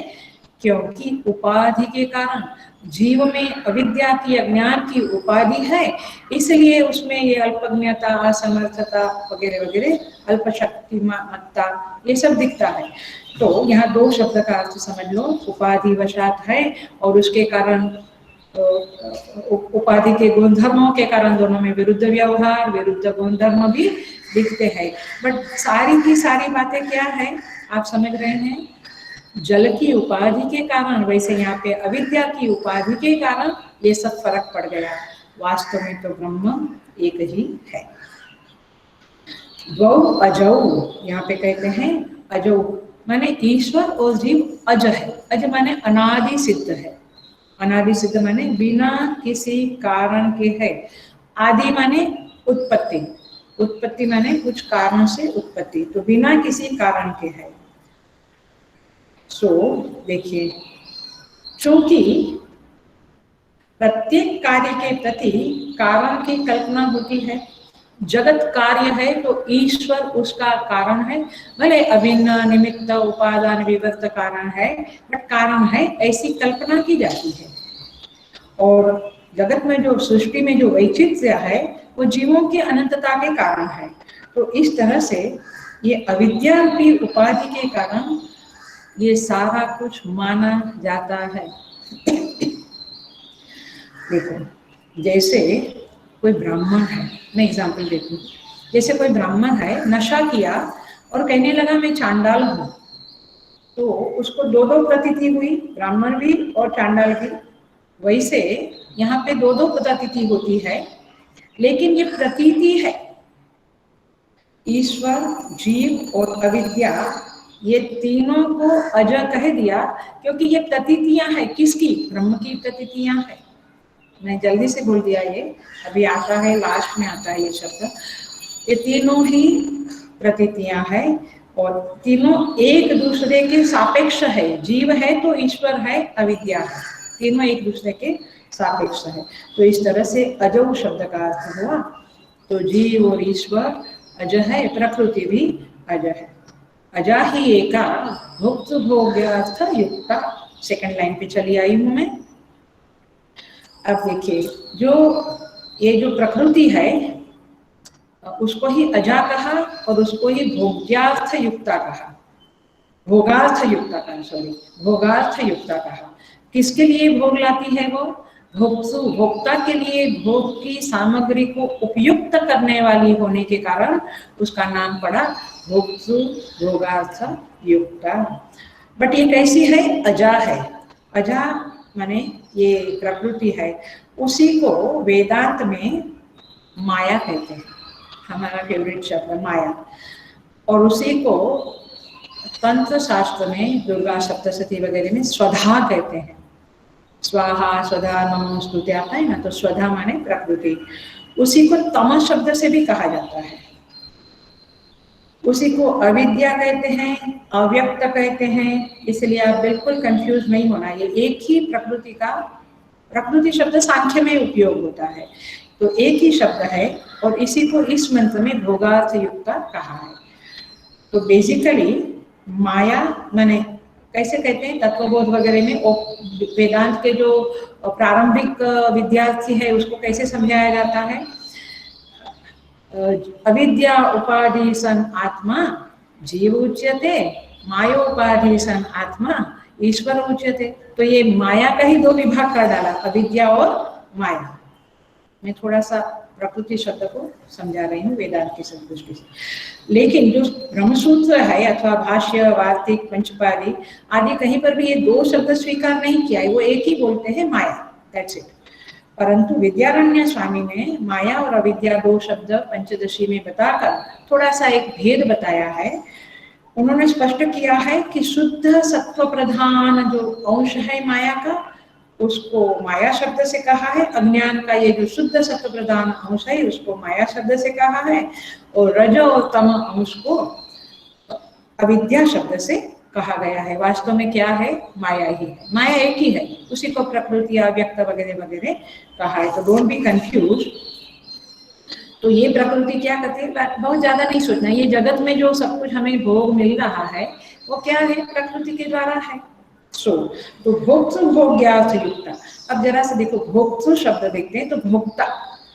क्योंकि उपाधि के कारण, जीव में अविद्या की, अज्ञान की उपाधि है, इसलिए उसमें ये अल्पज्ञता, असमर्थता वगैरह वगैरह, अल्पशक्तिमत्ता, ये सब दिखता है। तो यहाँ 2 शब्द का अर्थ समझ लो, उपाधि वशात है और उसके कारण, उपाधि के गुणधर्मों के कारण दोनों में विरुद्ध व्यवहार, विरुद्ध गुणधर्म भी दिखते हैं। बट सारी की सारी बातें क्या है आप समझ रहे हैं, जल की उपाधि के कारण, वैसे यहाँ पे अविद्या की उपाधि के कारण ये सब फर्क पड़ गया। वास्तव में तो ब्रह्म एक ही है। द्वौ अजौ, यहाँ पे कहते हैं अजौ माने ईश्वर और जीव अज है। अज माने अनादि सिद्ध है। अनादि सिद्ध माने बिना किसी कारण के है। आदि माने उत्पत्ति, उत्पत्ति माने कुछ कारण से उत्पत्ति, तो बिना किसी कारण के है। सो देखिए, क्योंकि प्रत्येक कार्य के प्रति कारण की कल्पना होती है। जगत कार्य है तो ईश्वर उसका कारण है, भले अभिन्न निमित्त उपादान विवर्त कारण है, बट कारण है, ऐसी कल्पना की जाती है। और जगत में जो, सृष्टि में जो वैचित्र्य है वो जीवों की अनंतता के कारण है। तो इस तरह से ये अविद्या रूपी उपाधि के कारण ये सारा कुछ माना जाता है। देखो, जैसे कोई ब्राह्मण है, मैं एग्जाम्पल देती हूँ। जैसे कोई ब्राह्मण है, नशा किया और कहने लगा मैं चांडाल हूँ, तो उसको 2-2 प्रतीति हुई, ब्राह्मण भी और चांडाल भी। वैसे यहाँ पे 2-2 प्रतीति होती है, लेकिन ये प्रतीति है। ईश्वर, जीव और अविद्या, ये तीनों को अज कह दिया क्योंकि ये प्रतीतियां हैं। किसकी? ब्रह्म की प्रतीतियां हैं। मैं जल्दी से बोल दिया, ये अभी आता है, लास्ट में आता है ये शब्द। ये तीनों ही प्रतीतियां हैं और तीनों एक दूसरे के सापेक्ष है। जीव है तो ईश्वर है, अविद्या है, तीनों एक दूसरे के सापेक्ष है। तो इस तरह से अजौ शब्द का अर्थ हुआ। तो जीव और ईश्वर अज है, प्रकृति भी अज है। अजा ही एका भुक्त भोग्यार्थ युक्ता। सेकंड लाइन पे चली आई हूं मैं। अब देखिए, जो ये जो प्रकृति है उसको ही अजा कहा और उसको ही भोग्यार्थ युक्ता कहा, भोगार्थ युक्ता कहा, सॉरी, भोगार्थ युक्ता कहा। किसके लिए भोग लाती है वो? भोक्सु, भोक्ता के लिए, भोग की सामग्री को उपयुक्त करने वाली होने के कारण उसका नाम पड़ा भोक्सु, भोगार्थ युक्ता। बट ये कैसी है? अजा है। अजा माने ये प्रकृति है, उसी को वेदांत में माया कहते हैं। हमारा फेवरेट शब्द माया। और उसी को तंत्र शास्त्र में, दुर्गा सप्तशती वगैरह में स्वधा कहते हैं। स्वाहा, स्वधा, नमोस्तुते आता है ना, तो स्वधा माने प्रकृति। उसी को तम शब्द से भी कहा जाता है। उसी को अविद्या कहते हैं, अव्यक्त कहते हैं। इसलिए आप बिल्कुल कंफ्यूज नहीं होना, ये एक ही प्रकृति का, प्रकृति शब्द सांख्य में उपयोग होता है, तो एक ही शब्द है और इसी को इस मंत्र में भोगार्थ युक्ता कहा है। तो बेसिकली माया माने कैसे कहते हैं, तत्वबोध वगैरह में वेदांत के जो प्रारंभिक विद्यार्थी है उसको कैसे समझाया जाता है? अविद्या उपाधि सन आत्मा जीव उच्यते, मायोपाधि सन आत्मा ईश्वर उच्यते। तो ये माया का ही 2 विभाग कर डाला, अविद्या और माया। मैं थोड़ा सा प्रकृति शब्द को समझा रही हूँ वेदांत की दृष्टि से। लेकिन जो ब्रह्मसूत्र है अथवा भाष्य, वार्तिक, पंचपादी आदि, कहीं पर भी ये 2 शब्द स्वीकार नहीं किया है, वो एक ही बोलते हैं, माया, दैट्स इट। परंतु विद्यारण्य स्वामी ने माया और अविद्या 2 शब्द पंचदशी में बताकर थोड़ा सा एक भेद बताया है। उन्होंने स्पष्ट किया है कि शुद्ध सत्व प्रधान जो अंश है माया का, उसको माया शब्द से कहा है। अज्ञान का ये जो शुद्ध सत्व प्रधान अंश है उसको माया शब्द से कहा है, और रजो और तम अंश को अविद्या शब्द से कहा गया है। वास्तव में क्या है? माया ही है, माया एक ही है, उसी को प्रकृति या व्यक्त वगैरह वगैरह कहा है। तो डोंट बी कंफ्यूज। तो ये प्रकृति क्या करती है, बहुत ज्यादा नहीं सोचना, ये जगत में जो सब कुछ हमें भोग मिल रहा है वो क्या है? प्रकृति के द्वारा है। तो भोक्तृ भोग्यार्थ युक्त। अब जरा से देखो, भोक्तृ शब्द देखते हैं तो भोक्ता,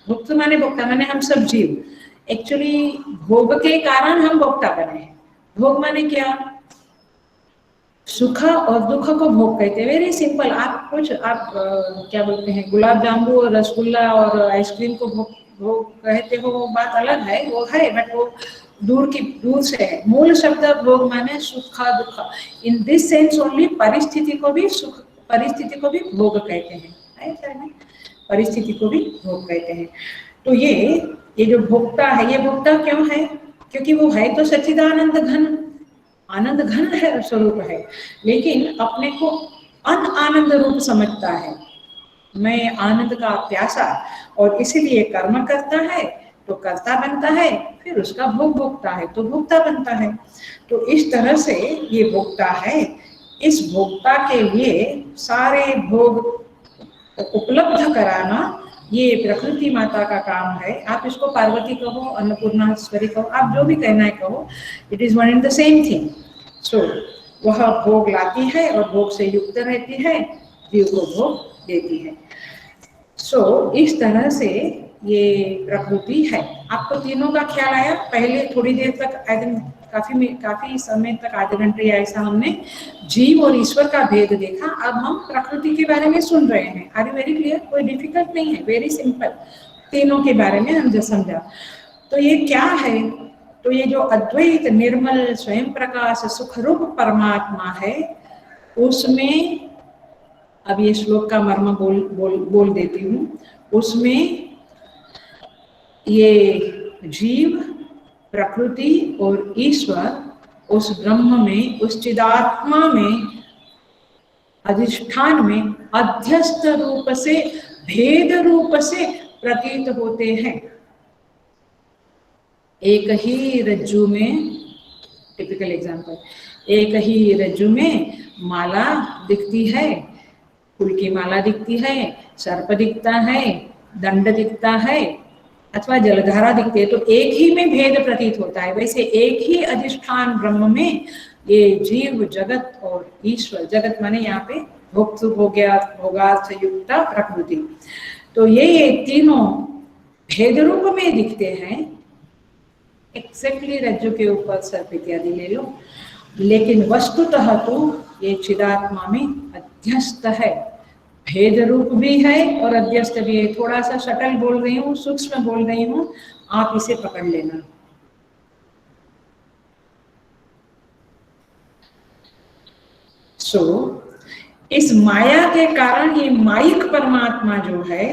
भोक्तृ माने भोक्ता, माने हम सब जीव। एक्चुअली भोग के कारण हम भोक्ता बने हैं। भोग माने क्या? सुख और दुख को भोग कहते हैं। Very simple. आप कुछ क्या बोलते हैं, गुलाब जामुन और रसगुल्ला और आइसक्रीम को भोग भोग कहते हो, वो बात अलग है, वो है, बट वो दूर से है। मूल शब्द भोग माने सुख दुख। इन दिस सेंस ओनली परिस्थिति को भी सुख, परिस्थिति को भी भोग कहते हैं, ऐसा है, परिस्थिति को भी भोग कहते हैं। तो ये जो भोक्ता है, ये भोक्ता क्यों है? क्योंकि वो है तो सच्चिदानंद घन, आनंद घन है, स्वरूप है, लेकिन अपने को अनआनंद रूप समझता है। मैं आनंद का प्यासा, और इसीलिए कर्म करता है तो कर्ता बनता है, फिर उसका भोग भोगता है तो भोक्ता बनता है। तो इस तरह से ये भोक्ता है। इस भोक्ता के लिए सारे भोग उपलब्ध कराना ये प्रकृति माता का काम है। आप इसको पार्वती कहो, अन्नपूर्णाश्वरी कहो, आप जो भी कहना है कहो, it is one and the same thing. So वह भोग लाती है और भोग से युक्त रहती है, जीव को भोग देती है। सो इस तरह से ये प्रकृति है। आपको तीनों का ख्याल आया? पहले थोड़ी देर तक, आई थिंक काफी समय तक, आधे घंटे या ऐसा, हमने जीव और ईश्वर का भेद देखा। अब हम प्रकृति के बारे में सुन रहे हैं। Are you very clear? कोई डिफिकल्ट नहीं है, वेरी सिंपल। तीनों के बारे में हम जो समझा। तो ये क्या है? तो ये जो अद्वैत निर्मल स्वयं प्रकाश सुखरूप परमात्मा है, उसमें, अब ये श्लोक का मर्म बोल देती हूँ। उसमें ये जीव, प्रकृति और ईश्वर उस ब्रह्म में, उस चिदात्मा में, अधिष्ठान में अध्यस्त रूप से, भेद रूप से प्रतीत होते हैं। एक ही रज्जु में, टिपिकल एग्जांपल, एक ही रज्जु में माला दिखती है, फूल की माला दिखती है, सर्प दिखता है, दंड दिखता है, अथवा जलधारा दिखती है, तो एक ही में भेद प्रतीत होता है। वैसे एक ही अधिष्ठान ब्रह्म में ये जीव जगत और ईश्वर, जगत माने यहाँ पे भोक्तृ भोगार्थ युक्त प्रकृति, तो ये तीनों भेद रूप में दिखते हैं। एक्जेक्टली रज्जु के ऊपर सर्प इत्यादि ले लो, लेकिन वस्तुतः तो ये चिदात्मा में अध्यस्त है, भेद रूप भी है और अध्यस्त भी है। थोड़ा सा शटल बोल रही हूँ, सूक्ष्म बोल रही हूँ, आप इसे पकड़ लेना। इस माया के कारण ये माइक परमात्मा जो है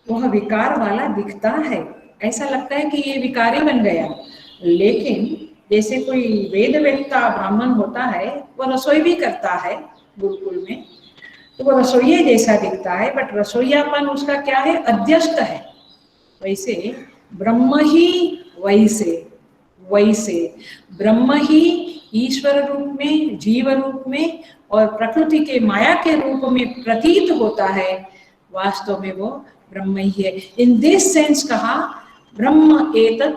वह विकार वाला दिखता है। ऐसा लगता है कि ये विकारी बन गया, लेकिन जैसे कोई वेद वेत्ता ब्राह्मण होता है, वह रसोई भी करता है गुरुकुल में, तो वो रसोइये जैसा दिखता है, बट रसोईयापन उसका क्या है? अध्यस्त है। वैसे ब्रह्म ही वैसे ब्रह्म ही ईश्वर रूप में, जीव रूप में और प्रकृति के माया के रूप में प्रतीत होता है। वास्तव में वो ब्रह्म ही है। इन दिस सेंस कहा ब्रह्म एतत्,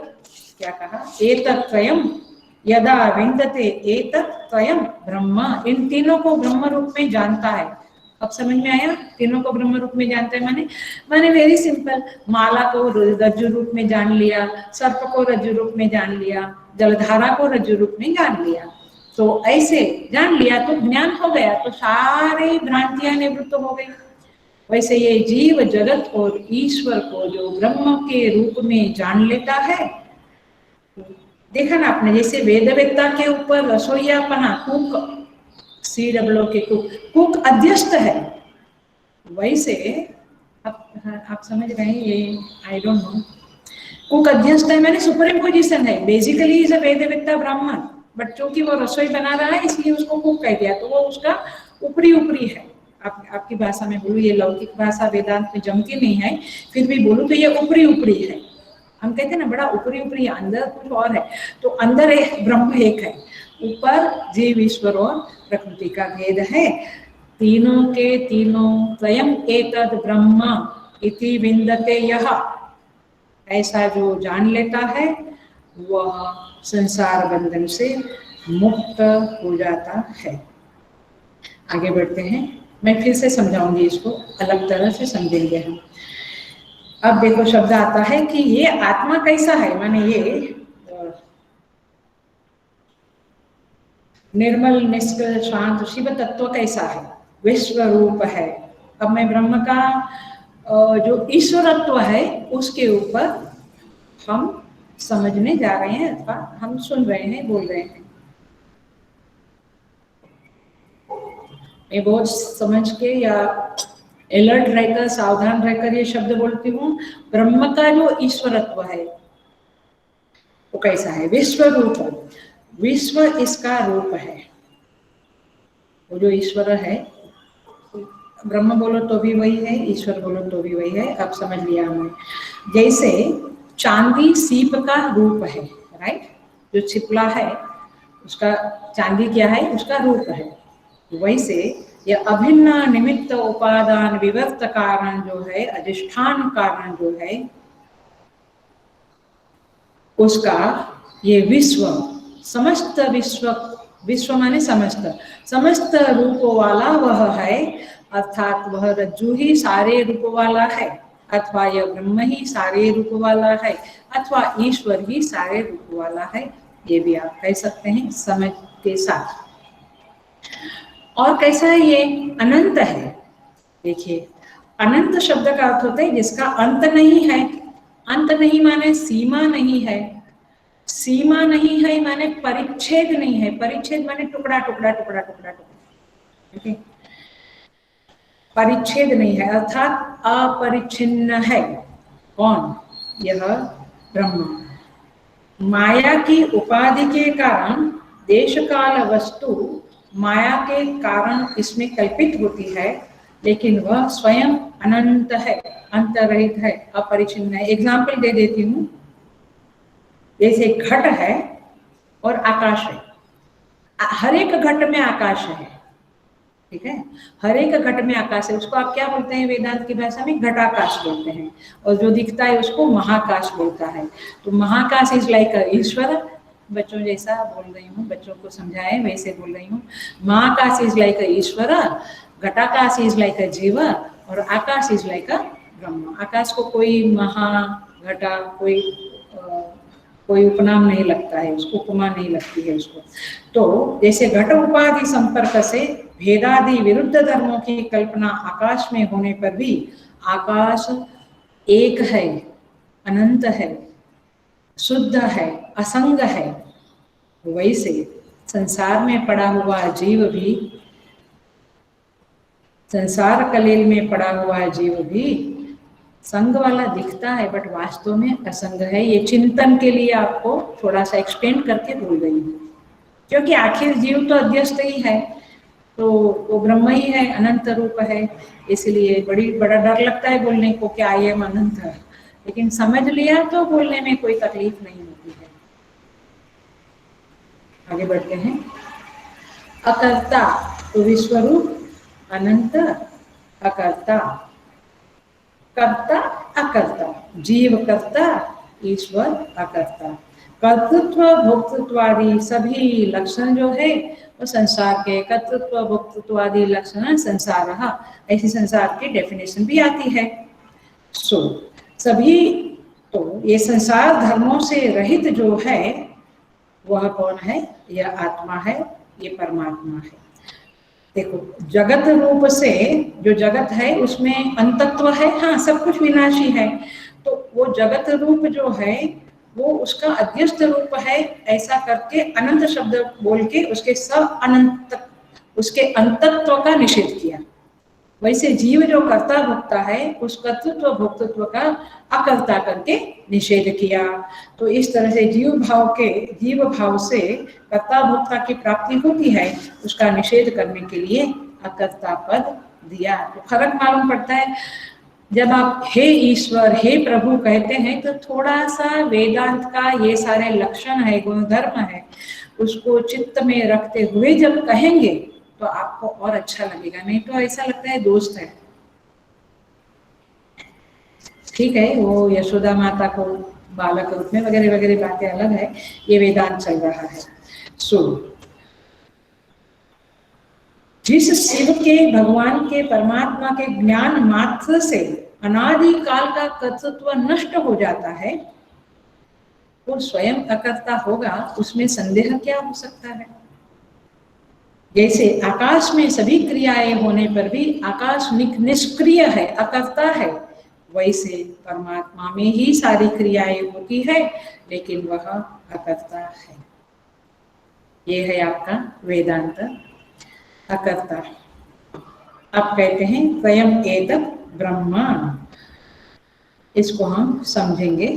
क्या कहा? एतत् त्रयम् यदा विन्दते एतत् त्रयम् ब्रह्म। इन तीनों को ब्रह्म रूप में जानता है। अब समझ में आया? तीनों को ब्रह्म रूप में जानता है माने वेरी सिंपल। माला को रज्जु रूप में जान लिया, सर्प को रज्जु रूप में जान लिया, जलधारा को रज्जु रूप में जान लिया। तो ऐसे जान लिया तो ज्ञान हो गया, तो सारी भ्रांतियां निवृत्त हो गई। वैसे ये जीव जगत और ईश्वर को जो ब्रह्म के रूप में जान लेता है, देखा ना आपने, जैसे वेदवेत्ता के ऊपर रसोईयापना, कुक, CWO के कुक अध्यस्त है, वैसे आप समझ रहे हैं? ये आई डोंट नो, कुक अध्यस्त है मैंने सुप्रीम पोजीशन है। बेसिकली इज अ वेदवेत्ता ब्राह्मण, बट चूंकि वो रसोई बना रहा है इसलिए उसको कुक कह दिया, तो वो उसका ऊपरी है। आपकी भाषा में बोलूँ, ये लौकिक भाषा वेदांत में जमती नहीं है, फिर भी बोलूँ तो ये ऊपरी ऊपरी है। हम कहते हैं ना बड़ा ऊपरी ऊपरी, अंदर कुछ और है। तो अंदर एक ब्रह्म एक है, ऊपर जीव ईश्वर और प्रकृति का भेद है। तीनों के तीनों स्वयं एतद ब्रह्म इति विन्दते यह, ऐसा जो जान लेता है वह संसार बंधन से मुक्त हो जाता है। आगे बढ़ते हैं, मैं फिर से समझाऊंगी, इसको अलग तरह से समझेंगे हम। अब देखो शब्द आता है कि ये आत्मा कैसा है, माने ये निर्मल निष्कल शांत शिव तत्व कैसा है, विश्व रूप है। अब मैं ब्रह्म का जो ईश्वरत्व है उसके ऊपर हम समझने जा रहे हैं, अथवा हम सुन रहे हैं, बोल रहे हैं। मैं बहुत समझ के या अलर्ट रहकर, सावधान रहकर ये शब्द बोलती हूँ। ब्रह्म का जो ईश्वरत्व है वो कैसा है, विश्व रूप, विश्व इसका रूप है। वो जो ईश्वर है, ब्रह्म बोलो तो भी वही है, ईश्वर बोलो तो भी वही है। अब समझ लिया हमने। जैसे चांदी सीप का रूप है, राइट, जो छिपला है उसका चांदी क्या है, उसका रूप है। वैसे यह अभिन्न निमित्त उपादान विवर्त कारण जो है, अधिष्ठान कारण जो है, उसका ये विश्व, समस्त विश्व, विश्व माने समस्त, समस्त रूप वाला वह है। अर्थात वह रज्जु ही सारे रूप वाला है, अथवा यह ब्रह्म ही सारे रूप वाला है, अथवा ईश्वर ही सारे रूप वाला है। ये भी आप कह सकते हैं समझ के साथ। और कैसा है, ये अनंत है। देखिए अनंत शब्द का अर्थ होता है जिसका अंत नहीं है। अंत नहीं माने सीमा नहीं है, सीमा नहीं है माने परिच्छेद नहीं है। परिच्छेद माने टुकड़ा टुकड़ा टुकड़ा टुकड़ा टुकड़ा, ठीक है, परिच्छेद नहीं है, अर्थात अपरिच्छिन्न है। कौन, यह ब्रह्म। माया की उपाधि के कारण देश काल वस्तु माया के कारण इसमें कल्पित होती है, लेकिन वह स्वयं अनंत है, अंतरहित है, अपरिच्छिन्न है। एग्जाम्पल दे देती हूँ, जैसे घट है और आकाश है। हर एक घट में आकाश है, ठीक है, हर एक घट में आकाश है। उसको आप क्या बोलते हैं वेदांत की भाषा में, घटाकाश बोलते हैं। और जो दिखता है उसको महाकाश बोलता है। तो महाकाश इज लाइक ईश्वर, बच्चों जैसा बोल रही हूँ, बच्चों को समझाए वैसे बोल रही हूँ। महाकाश इज लाइक ईश्वर, घटाकाश इज लाइक जीव, और आकाश इज लाइक ब्रह्म। आकाश को कोई महा, घटा, कोई उपनाम नहीं लगता है उसको, उपमा नहीं लगती है उसको। तो जैसे घट उपाधि संपर्क से भेदादि विरुद्ध धर्मों की कल्पना आकाश में होने पर भी आकाश एक है, अनंत है, शुद्ध है, असंग है, वैसे संसार में पड़ा हुआ जीव भी, संसार कलेल में पड़ा हुआ जीव भी संग वाला दिखता है, बट वास्तव में असंग है। ये चिंतन के लिए आपको थोड़ा सा एक्सप्लेन करके बोल रही हूँ, क्योंकि आखिर जीव तो अध्यस्त ही है, तो वो ब्रह्म ही है, अनंत रूप है। इसलिए बड़ा डर लगता है बोलने को कि आई एम अनंत है, लेकिन समझ लिया तो बोलने में कोई तकलीफ नहीं होती है। आगे बढ़ते हैं। अकर्ता, तो विश्वरूप अनंत, अकर्ता, कर्ता अकर्ता, जीव कर्ता, ईश्वर अकर्ता। कर्तृत्व भोक्तृत्व आदि सभी लक्षण जो है वो संसार के, कर्तृत्व भोक्तृत्व आदि लक्षण संसार, ऐसी संसार की डेफिनेशन भी आती है। सभी, तो ये संसार धर्मों से रहित जो है वह कौन है, यह आत्मा है, ये परमात्मा है। देखो जगत रूप से जो जगत है उसमें अंतत्व है, हाँ सब कुछ विनाशी है। तो वो जगत रूप जो है वो उसका अध्यस्त रूप है, ऐसा करके अनंत शब्द बोल के उसके सब अनंत, उसके अंतत्व का निषेध किया। वैसे जीव जो कर्ता भोक्ता है उस कर्तृत्व भोक्तृत्व का अकर्ता करके निषेध किया। तो इस तरह से जीव भाव से कर्ता भोक्ता की प्राप्ति होती है, उसका निषेध करने के लिए अकर्ता पद दिया। तो फर्क मालूम पड़ता है जब आप हे ईश्वर हे प्रभु कहते हैं तो थोड़ा सा वेदांत का ये सारे लक्षण है, गुणधर्म है, उसको चित्त में रखते हुए जब कहेंगे तो आपको और अच्छा लगेगा। नहीं तो ऐसा लगता है दोस्त है। ठीक है, वो यशोदा माता को बालक रूप में वगैरह वगैरह बातें अलग है, ये वेदांत चल रहा है। जिस शिव के भगवान के परमात्मा के ज्ञान मात्र से अनादि काल का कर्तृत्व नष्ट हो जाता है, वो स्वयं अकर्ता होगा, उसमें संदेह क्या हो सकता है। जैसे आकाश में सभी क्रियाएं होने पर भी आकाश निष्क्रिय है, अकर्ता है, वैसे परमात्मा में ही सारी क्रियाएं होती है लेकिन वह अकर्ता है। ये है आपका वेदांत अकर्ता। अब कहते हैं स्वयं एतत् ब्रह्मा। इसको हम समझेंगे,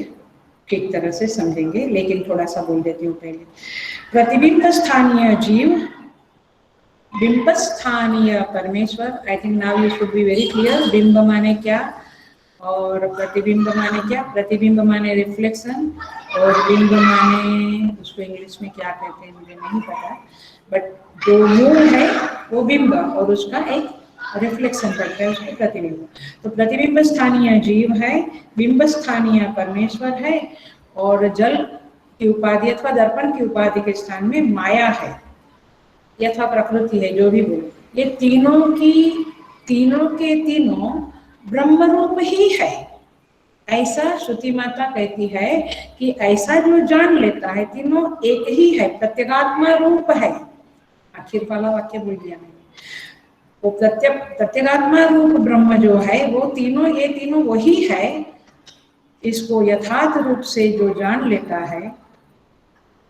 ठीक तरह से समझेंगे, लेकिन थोड़ा सा बोल देती हूँ पहले। प्रतिबिंब स्थानीय जीव, बिंब स्थानीय परमेश्वर। I think now you should be very clear. बिंब माने क्या और प्रतिबिंब माने क्या। प्रतिबिंब माने रिफ्लेक्शन और बिंब माने उसको इंग्लिश में क्या कहते हैं मुझे नहीं पता, बट जो मूल है वो बिंब और उसका एक रिफ्लेक्शन करता है, उसको प्रतिबिंब। तो प्रतिबिंब स्थानीय जीव है, बिंब स्थानीय परमेश्वर है और जल की उपाधि अथवा दर्पण की उपाधि के स्थान में माया है यथा प्रकृति है, जो भी बोलो। ये तीनों के तीनों ब्रह्म रूप ही है। ऐसा श्रुति माता कहती है कि ऐसा जो जान लेता है तीनों एक ही है, प्रत्यगात्मा रूप है। आखिर वाला वाक्य बोल दिया मैंने। वो प्रत्यगात्मा रूप ब्रह्म जो है वो तीनों, ये तीनों वही है। इसको यथार्थ रूप से जो जान लेता है,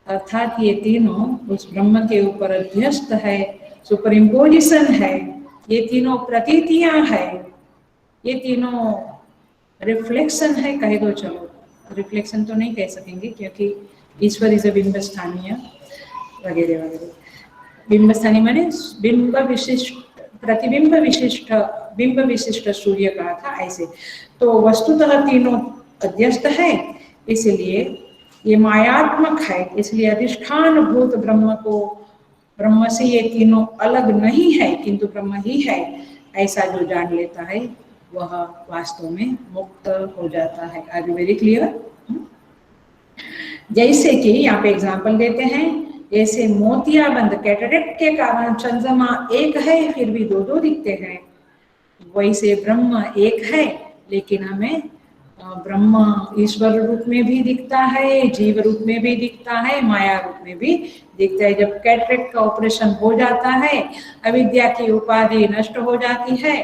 अर्थात ये तीनों उस ब्रह्म के ऊपर अध्यस्त है, सुपर इम्पोजिशन है, ये तीनों प्रतीतियां है, ये तीनों रिफ्लेक्शन है, कहे दो चलो। रिफ्लेक्शन तो नहीं कह सकेंगे क्योंकि ईश्वर इज अ बिंब स्थानीय वगैरह वगैरह। बिंब स्थानीय माने बिंब विशिष्ट, प्रतिबिंब विशिष्ट, बिंब विशिष्ट सूर्य कहा था ऐसे। तो वस्तुतः तीनों अध्यस्त है, इसलिए ये मायात्मक है, इसलिए अधिष्ठान भूत ब्रह्म से ये तीनों अलग नहीं है किंतु ब्रह्म ही है। ऐसा जो जान लेता है वह वास्तव में मुक्त हो जाता है। Are you very clear? जैसे कि यहाँ पे एग्जाम्पल देते हैं, जैसे मोतियाबंद कैटरेक्ट के कारण चंद्रमा एक है फिर भी दो दो दिखते हैं, वैसे ब्रह्म एक है लेकिन हमें ब्रह्म ईश्वर रूप में भी दिखता है, जीव रूप में भी दिखता है, माया रूप में भी दिखता है। जब कैटरेक्ट का ऑपरेशन हो जाता है, अविद्या की उपाधि नष्ट हो जाती है,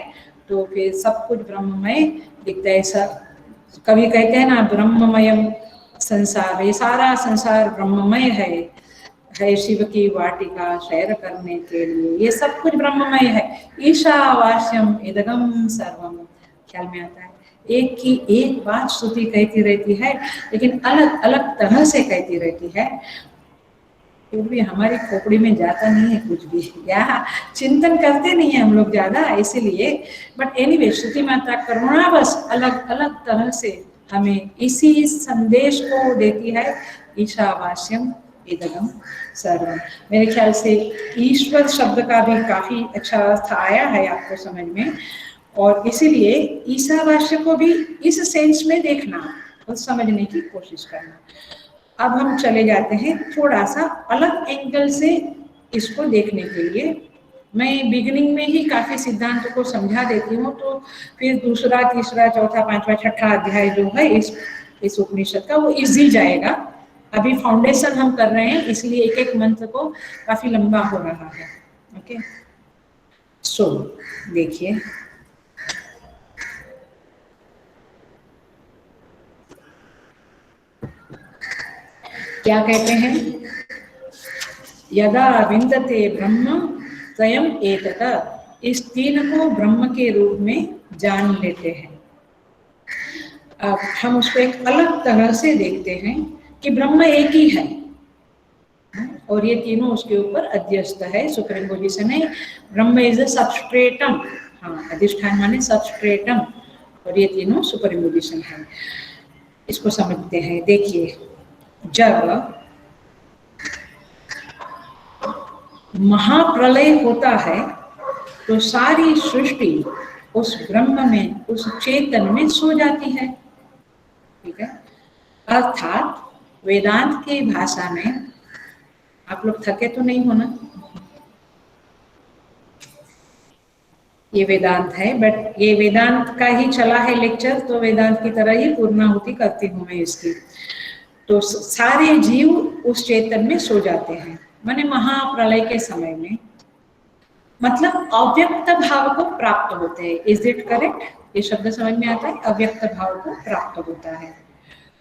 तो फिर सब कुछ ब्रह्ममय दिखता है। सब कभी कहते हैं ना ब्रह्ममय संसार, ये सारा संसार ब्रह्ममय है शिव की वाटिका शैर करने के लिए, ये सब कुछ ब्रह्ममय है। ईशावास्यम इदगम सर्वम, ख्याल में आता है। एक की एक बात श्रुति कहती रहती है लेकिन अलग अलग तरह से कहती रहती है, फिर भी हमारी खोपड़ी में जाता नहीं है कुछ भी, या चिंतन करते नहीं है हम लोग ज्यादा, इसीलिए। बट एनीवे श्रुति माता करुणावश अलग अलग तरह से हमें इसी संदेश को देती है, ईशावास्यम इदगम सर्वम। मेरे ख्याल से ईश्वर शब्द का भी काफी अच्छा अर्थ आया है आपको समझ में, और इसीलिए ईशावास्य को भी इस सेंस में देखना और समझने की कोशिश करना। अब हम चले जाते हैं थोड़ा सा अलग एंगल से इसको देखने के लिए। मैं बिगिनिंग में ही काफी सिद्धांतों को समझा देती हूँ, तो फिर दूसरा तीसरा चौथा पांचवा छठा अध्याय जो है इस उपनिषद का वो इजी जाएगा। अभी फाउंडेशन हम कर रहे हैं, इसलिए एक एक मंत्र को काफी लंबा हो रहा है। ओके, सो देखिए क्या कहते हैं। यदा विन्दते ब्रह्म स्वयं एतत्, इस तीन को ब्रह्म के रूप में जान लेते हैं। अब हम उसको एक अलग तरह से देखते हैं कि ब्रह्म एक ही है और ये तीनों उसके ऊपर अध्यस्त है, सुप्रीम पोजिशन है। ब्रह्म इज अ सबस्ट्रेटम, हाँ, अधिष्ठान माने सबस्ट्रेटम, और ये तीनों सुपर इम्पोजिशन है। इसको समझते हैं। देखिए, जब महाप्रलय होता है तो सारी सृष्टि उस ब्रह्म में, उस चेतन में सो जाती है। ठीक है, अर्थात वेदांत की भाषा में, आप लोग थके तो नहीं होना, ये वेदांत है, बट ये वेदांत का ही चला है लेक्चर, तो वेदांत की तरह ही पूर्णाहुति करती हूँ मैं इसकी। तो सारे जीव उस चेतन में सो जाते हैं, माने महाप्रलय के समय में, मतलब अव्यक्त भाव को प्राप्त होते हैं। Is it correct? ये शब्द समझ में आता है? अव्यक्त भाव को प्राप्त होता है।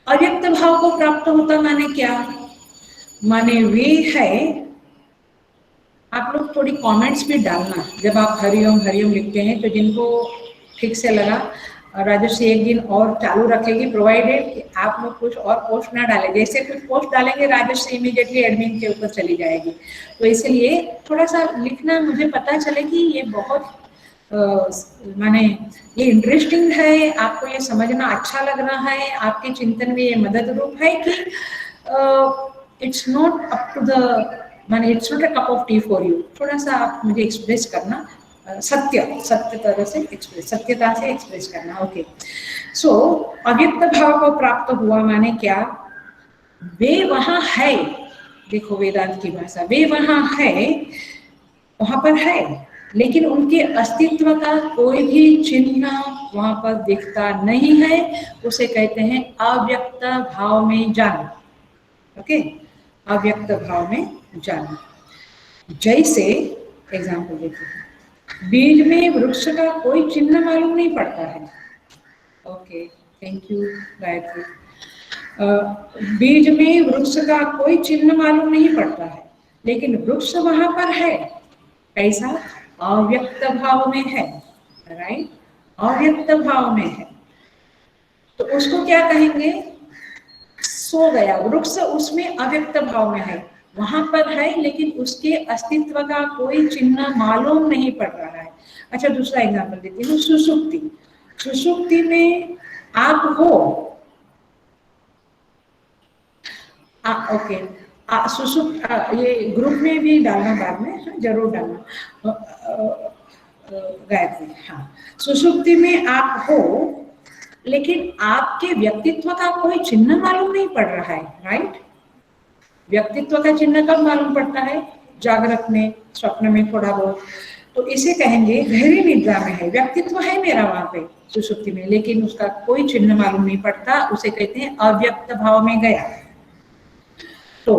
अव्यक्त भाव को प्राप्त होता माने क्या? माने वे है, आप लोग थोड़ी कमेंट्स भी डालना जब आप हरिओम हरिओम लिखते हैं, तो जिनको ठीक से लगा, राजश्री एक दिन और चालू रखेगी, प्रोवाइडेड कि आप लोग कुछ और पोस्ट ना डालें। जैसे कुछ पोस्ट डालेंगे राजश्री इमीडिएटली एडमिन के ऊपर चली जाएगी। तो इसलिए थोड़ा सा लिखना, मुझे पता चले कि ये बहुत माने ये इंटरेस्टिंग है, आपको ये समझना अच्छा लग रहा है, आपके चिंतन में ये मदद रूप है कि it's not up to the, माने it's not a cup of tea for you. थोड़ा सा आप मुझे एक्सप्रेस करना, सत्य तरह से एक्सप्रेस, सत्यता से एक्सप्रेस करना। ओके, सो अव्यक्त भाव को प्राप्त हुआ माने क्या? वे वहां है, देखो वेदांत की भाषा, वे वहां है, वहां पर है, लेकिन उनके अस्तित्व का कोई भी चिन्ह वहां पर दिखता नहीं है। उसे कहते हैं अव्यक्त भाव में जाना। ओके, अव्यक्त भाव में जाना। जैसे एग्जाम्पल देखिए, बीज में वृक्ष का कोई चिन्ह मालूम नहीं पड़ता है। Okay, thank you Gayatri. बीज में वृक्ष का कोई चिन्ह मालूम नहीं पड़ता है, लेकिन वृक्ष वहां पर है। कैसा? अव्यक्त भाव में है, राइट? अव्यक्त भाव में है, तो उसको क्या कहेंगे? सो गया वृक्ष, उसमें अव्यक्त भाव में है, वहां पर है, लेकिन उसके अस्तित्व का कोई चिन्ह मालूम नहीं पड़ रहा है। अच्छा, दूसरा एग्जाम्पल देती हूँ, सुषुप्ति। सुषुप्ति में आप हो, ओके, ये ग्रुप में भी डालना, बाद में जरूर डालना गायत्री। हाँ, सुषुप्ति में आप हो, लेकिन आपके व्यक्तित्व का कोई चिन्ह मालूम नहीं पड़ रहा है, राइट? व्यक्तित्व का चिन्ह कब मालूम पड़ता है? जागृत में, स्वप्न में थोड़ा बहुत। तो इसे कहेंगे गहरी निद्रा में है, व्यक्तित्व है मेरा वहां पे सुषुप्ति में, लेकिन उसका कोई चिन्ह मालूम नहीं पड़ता, उसे कहते हैं अव्यक्त भाव में गया। तो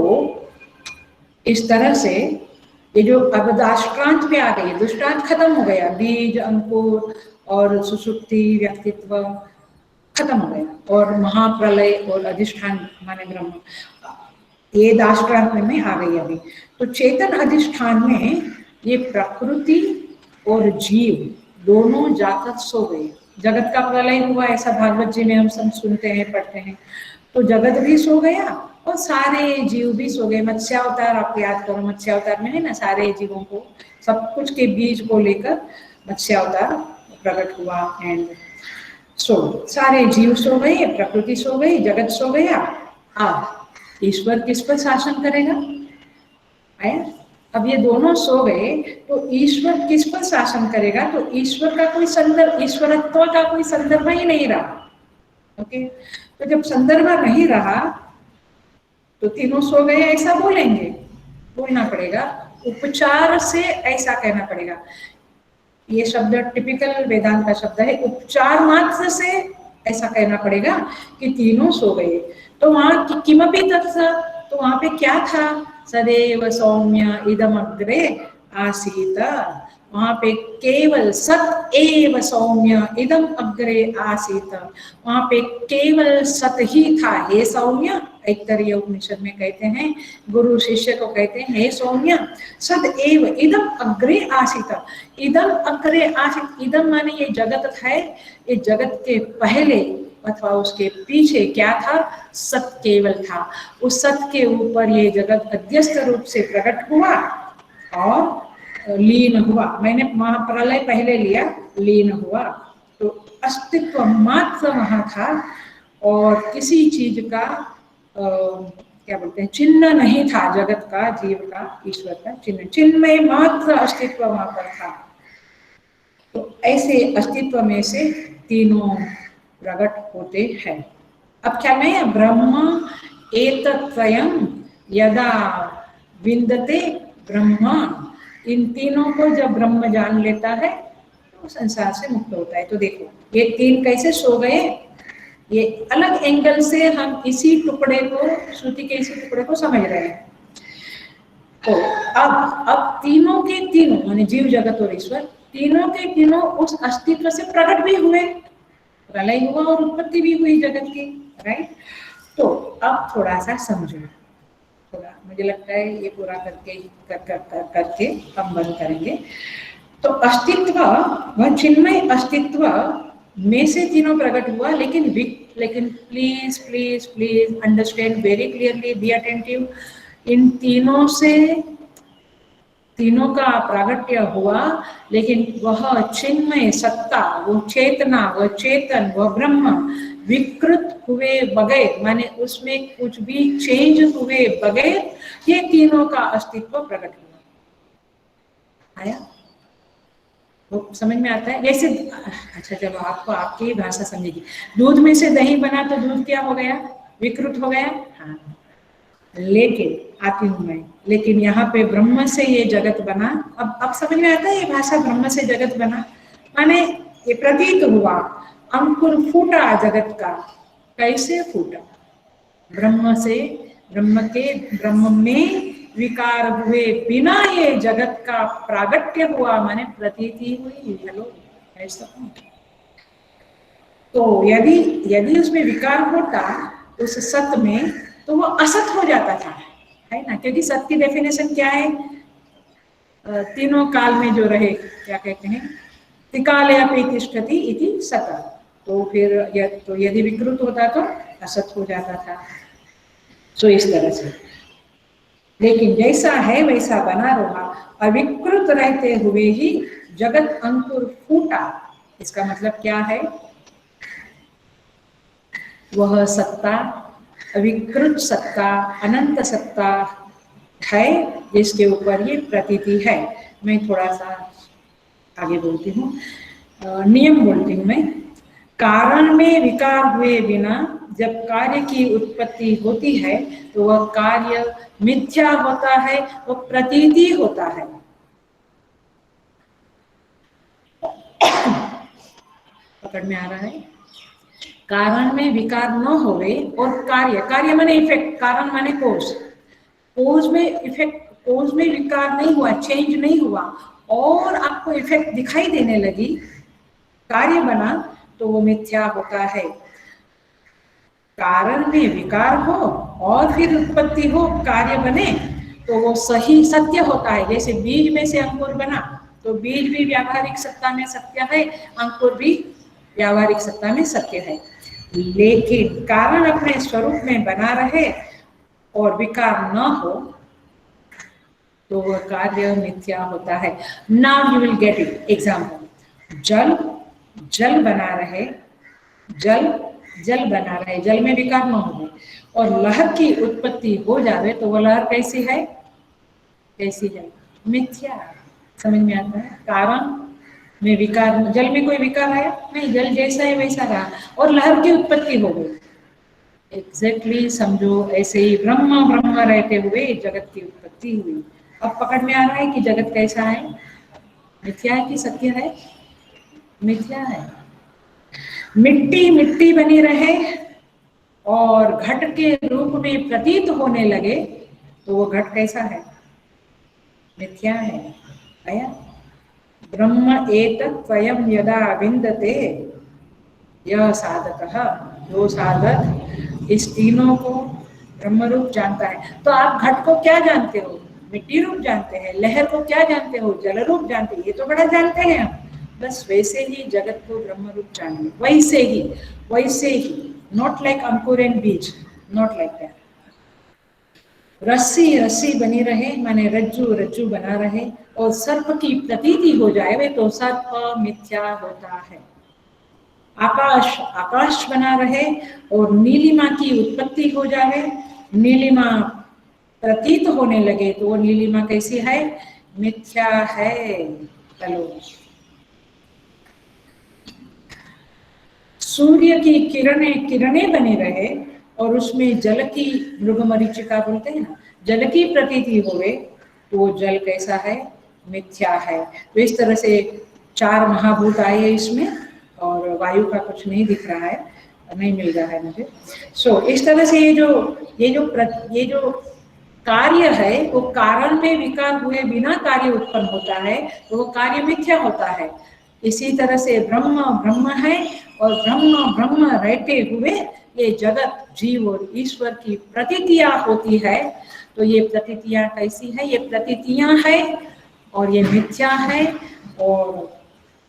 इस तरह से ये जो अब दाष्टान्त पे आ गई, दुष्टांत खत्म हो गया, बीज, अंकुर और सुषुप्ति, व्यक्तित्व खत्म हो गया, और महाप्रलय और अधिष्ठान माने ब्रह्म, ये दाष्टान्त में आ गई अभी। तो चेतन अधिष्ठान में ये प्रकृति और जीव दोनों जाकर सो गए। जगत का प्रलय हुआ, ऐसा भागवत जी में हम सब सुनते हैं, पढ़ते हैं। तो जगत भी सो गया और सारे जीव भी सो गए। मत्स्यावतार आप याद करो, मत्स्यावतार में है ना, सारे जीवों को, सब कुछ के बीज को लेकर मत्स्यावतार प्रकट हुआ। एंड सो सारे जीव सो गए, प्रकृति सो गई, जगत सो गया। अब ईश्वर किस पर शासन करेगा? आया? अब ये दोनों सो गए, तो ईश्वर किस पर शासन करेगा? तो ईश्वर का कोई संदर्भ, ईश्वरत्व का कोई संदर्भ ही नहीं रहा। ओके, तो जब संदर्भ नहीं रहा तो तीनों सो गए ऐसा बोलेंगे, बोलना पड़ेगा, उपचार से ऐसा कहना पड़ेगा। ये शब्द टिपिकल वेदांत का शब्द है, उपचार मात्र से ऐसा कहना पड़ेगा कि तीनों सो गए। तो वहां किमपि तत्स, तो वहां पे क्या था? सदैव सौम्य इदम अग्रे आसीत, वहां पे केवल सत एव सौम्य इदम अग्रे आसीत, वहां पे केवल सत ही था। हे सौम्य, ऐतरेय उपनिषद में कहते हैं, गुरु शिष्य को कहते हैं, हे सौम्य सद एव इदम अग्रे आसीत। इदम अग्रे आसीत, इदम माने ये जगत है, ये जगत के पहले अथवा उसके पीछे क्या था? सत केवल था। उस सत के ऊपर ये जगत अध्यस्त रूप से प्रकट हुआ, और लीन हुआ, मैंने महाप्रलय पहले लिया, लीन हुआ, तो अस्तित्व मात्र वहां था और किसी चीज का क्या बोलते हैं चिन्ह नहीं था, जगत का, जीव का, ईश्वर का चिन्ह, चिन्मय मात्र अस्तित्व वहां पर था। तो ऐसे अस्तित्व में से तीनों प्रकट होते हैं। अब क्या नहीं, ब्रह्म एतत्त्रयम् यदा विन्दते ब्रह्म, इन तीनों को जब ब्रह्म जान लेता है तो संसार से मुक्त होता है। तो देखो ये तीन कैसे सो गए, ये अलग एंगल से हम इसी टुकड़े को, श्रुति के इसी टुकड़े को समझ रहे हैं। तो अब तीनों के तीनों माने जीव जगत और ईश्वर, तीनों के तीनों उस अस्तित्व से प्रकट भी हुए, प्रलय हुआ और उत्पत्ति भी हुई जगत की, राइट। तो अब थोड़ा सा समझो, थोड़ा मुझे लगता है ये पूरा करके हम बंद करेंगे। तो अस्तित्व, वह चिन्मय अस्तित्व में से तीनों प्रकट हुआ, लेकिन please please please understand very clearly, be attentive. इन तीनों से तीनों का प्रागट्य हुआ, लेकिन वह चिन्मय सत्ता, वो चेतना, वह चेतन, वह ब्रह्म विकृत हुए बगैर, माने उसमें कुछ भी चेंज हुए बगैर ये तीनों का अस्तित्व प्रकट हुआ। आया? वो समझ में आता है? जैसे अच्छा चलो आपको आपकी ही भाषा समझेगी। दूध में से दही बना तो दूध क्या हो गया? विकृत हो गया। हाँ, लेकिन आती हूँ मैं, लेकिन यहाँ पे ब्रह्म से ये जगत बना। अब समझ में आता है ये भाषा, ब्रह्म से जगत बना माने ये प्रतीत हुआ, अंकुर फूटा जगत का। कैसे फूटा? ब्रह्म से, ब्रह्म में विकार हुए बिना ये जगत का प्रागट्य हुआ, माने प्रतीति हुई। हेलो, ऐसा तो यदि उसमें विकार होता उस सत में, तो वो असत हो जाता था, है ना। क्योंकि सत की डेफिनेशन क्या है? तीनों काल में जो रहे, क्या कहते हैं, त्रिकाले अपि तिष्ठति इति सत। तो फिर तो यदि विकृत होता तो असत हो जाता था। तो इस तरह से, लेकिन जैसा है वैसा बना रहा, अविकृत रहते हुए ही जगत अंकुर फूटा। इसका मतलब क्या है? वह सत्ता, अविकृत सत्ता, अनंत सत्ता है, जिसके ऊपर ये प्रतीति है। मैं थोड़ा सा आगे बोलती हूँ, नियम बोलती हूँ मैं। कारण में विकार हुए बिना जब कार्य की उत्पत्ति होती है तो वह कार्य मिथ्या होता है, वह प्रतीति होता है। पकड़ में आ रहा है? कारण में विकार न होवे और कार्य माने इफेक्ट, कारण माने कोज, कोज में इफेक्ट, कोज में विकार नहीं हुआ, चेंज नहीं हुआ और आपको इफेक्ट दिखाई देने लगी, कार्य बना, तो वो मिथ्या होता है। कारण में विकार हो और फिर उत्पत्ति हो, कार्य बने, तो वो सही सत्य होता है। जैसे बीज में से अंकुर बना, तो बीज भी व्यावहारिक सत्ता में सत्य है, अंकुर भी व्यावहारिक सत्ता में सत्य है। लेकिन कारण अपने स्वरूप में बना रहे और विकार न हो तो वह कार्य मिथ्या होता है। Now you will get it. Example, जल बना रहे, जल बना रहे, जल में विकार न हो और लहर की उत्पत्ति हो जावे, तो वह लहर कैसी है? कैसी है? मिथ्या। समझ में आता है? कारण में विकार, जल में कोई विकार आया नहीं, जल जैसा है वैसा रहा और लहर की उत्पत्ति हो गई। एग्जैक्टली समझो, ऐसे ही ब्रह्म रहते हुए जगत की उत्पत्ति हुई। अब पकड़ में आ रहा है कि जगत कैसा है? मिथ्या है कि सत्य है? मिथ्या है। मिट्टी बनी रहे और घट के रूप में प्रतीत होने लगे, तो वो घट कैसा है? मिथ्या है। आया? ब्रह्म एतत् स्वयं यदा विन्दते, यह साधकः, जो साधक इस तीनों को ब्रह्म रूप जानता है। तो आप घट को क्या जानते हो? मिट्टी रूप जानते हैं। लहर को क्या जानते हो? जल रूप जानते हैं। ये तो बड़ा जानते हैं हम। बस वैसे ही जगत को ब्रह्म रूप जानिए, वैसे ही, नॉट लाइक अंकुर एंड बीज, नॉट लाइक दैट। रस्सी बनी रहे, माने रज्जू बना रहे और सर्प की प्रतीति हो जाए तो सर्प मिथ्या होता है। आकाश आकाश बना रहे और नीलिमा की उत्पत्ति हो जाए, नीलिमा प्रतीत होने लगे तो वो नीलिमा कैसी है? मिथ्या है। चलो, सूर्य की किरणें किरणें बने रहे और उसमें जल की, मृगमरीचिका बोलते हैं ना, जल की प्रतीति होवे तो वो जल कैसा है? मिथ्या है। तो इस तरह से 4 महाभूत आए हैं इसमें, और वायु का कुछ नहीं दिख रहा है, नहीं मिल रहा है मुझे। इस तरह से ये जो कार्य है वो कारण में विकार हुए बिना कार्य उत्पन्न होता है तो वो कार्य मिथ्या होता है। इसी तरह से ब्रह्म ब्रह्म है और ब्रह्म ब्रह्म रहते हुए ये जगत जीव और ईश्वर की प्रतीतियां होती है। तो ये प्रतीतियां कैसी है? ये प्रतीतियां है और ये मिथ्या है, और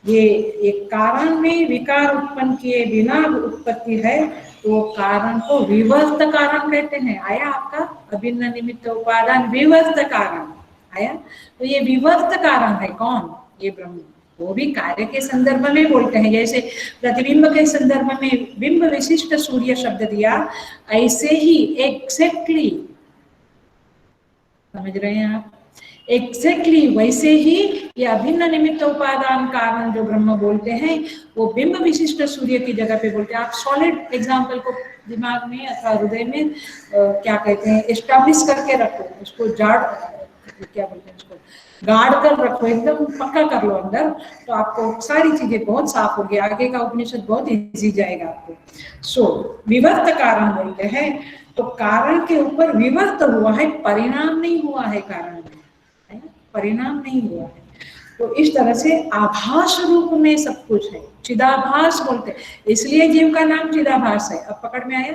ये एक कारण में विकार उत्पन्न किए बिना उत्पत्ति है तो कारण को विवर्त कारण कहते हैं। आया आपका? अभिन्न निमित्त उपादान विवर्त कारण आया। तो ये विवर्त कारण है कौन? ये ब्रह्म। वो भी कार्य के संदर्भ में बोलते हैं, जैसे प्रतिबिंब के संदर्भ में बिंब विशिष्ट सूर्य शब्द दिया, ऐसे ही एग्जैक्टली, समझ रहे हैं आप? एग्जैक्टली वैसे ही ये अभिन्न निमित्त उपादान कारण जो ब्रह्म बोलते हैं वो बिंब विशिष्ट सूर्य की जगह पे बोलते हैं। आप सॉलिड एग्जाम्पल को दिमाग में अथवा हृदय में क्या कहते हैं, एस्टैब्लिश करके रखो, उसको क्या बोलते हैं, उसको गाड़ कर रखो, एकदम पक्का कर लो अंदर, तो आपको सारी चीजें बहुत साफ होगी, आगे का उपनिषद बहुत इजी जाएगा आपको। विवर्त कारण बोलते हैं। तो कारण के ऊपर विवर्त हुआ है, परिणाम नहीं हुआ है कारण में, परिणाम नहीं हुआ है। तो इस तरह से आभास रूप में सब कुछ है, चिदाभास बोलते हैं, इसलिए जीव का नाम चिदाभास है। अब पकड़ में आया?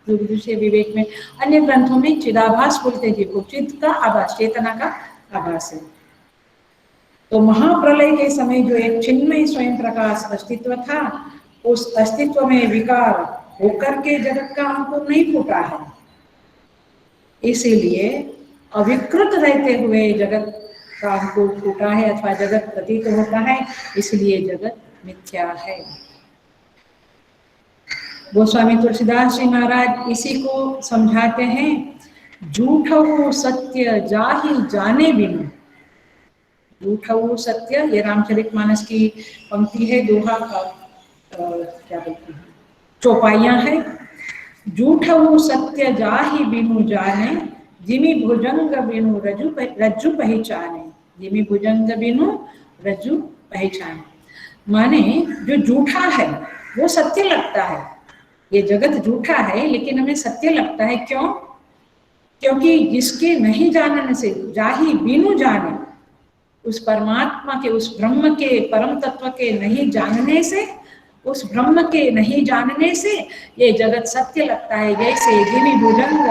दूसरे विवेक में अन्य ग्रंथों में चिदाभास बोलते हैं जीव को, चित्त का आभास, चेतना का आभास है। तो महाप्रलय के समय जो एक चिन्मय स्वयं प्रकाश अस्तित्व था, उस अस्तित्व में विकार होकर के जगत का अंकुर नहीं फूटा है, इसीलिए अविकृत रहते हुए जगत का अंकुर फूटा है अथवा जगत प्रतीत होता है, इसलिए जगत मिथ्या है। गोस्वामी तुलसीदास जी महाराज इसी को समझाते हैं, झूठो सत्य जाहि जाने बिनु। झूठो सत्य, ये रामचरितमानस की पंक्ति है, दोहा का क्या बोलते हैं, चौपाइयां है। झूठो सत्य जाहि बिनु जाने, जिमि भुजंग बिनु रज्जु पहचाने। जिमि भुजंग बिनु रज्जु पहचाने, माने जो झूठा है वो सत्य लगता है। ये जगत झूठा है लेकिन हमें सत्य लगता है, क्यों? क्योंकि जिसके नहीं जानने से, जाहि बिनु जाने, उस परमात्मा के, उस ब्रह्म के, परम तत्व के नहीं जानने से, उस ब्रह्म के नहीं जानने से ये जगत सत्य लगता है। जैसे जिमि भुजंग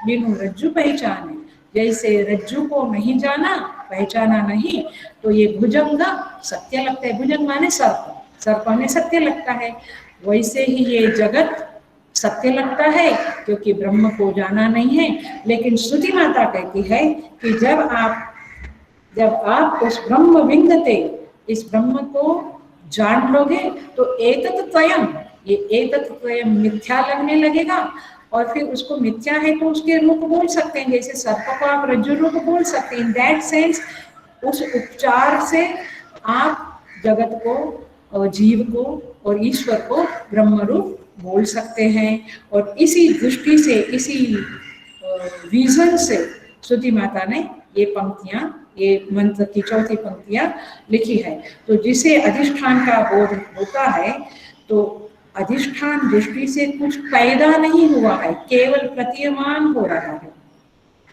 बिनु रज्जु पहचाने, जैसे रज्जु को नहीं जाना, पहचाना नहीं, तो ये भुजंग सत्य लगता है। भुजंग माने सर्प, सर्प में सत्य लगता है। वैसे ही ये जगत सत्य लगता है क्योंकि ब्रह्म को जाना नहीं है। लेकिन श्रुति माता कहती है कि जब आप उस ब्रह्म विन्दते, इस ब्रह्म को जान लोगे तो एतत् त्वयम्, ये एतत् त्वयम् मिथ्या लगने लगेगा, और फिर उसको मिथ्या है तो उसके रूप बोल सकते हैं, जैसे सर्प को आप रज्जु रूप बोल सकते हैं। इन दैट सेंस उस उपचार से आप जगत को और जीव को और ईश्वर को ब्रह्म रूप बोल सकते हैं। और इसी दृष्टि से, इसी विजन से श्रुति माता ने ये पंक्तियां, ये मंत्र की चौथी पंक्तियां लिखी है। तो जिसे अधिष्ठान का बोध होता है तो अधिष्ठान दृष्टि से कुछ पैदा नहीं हुआ है, केवल प्रतीयमान हो रहा है।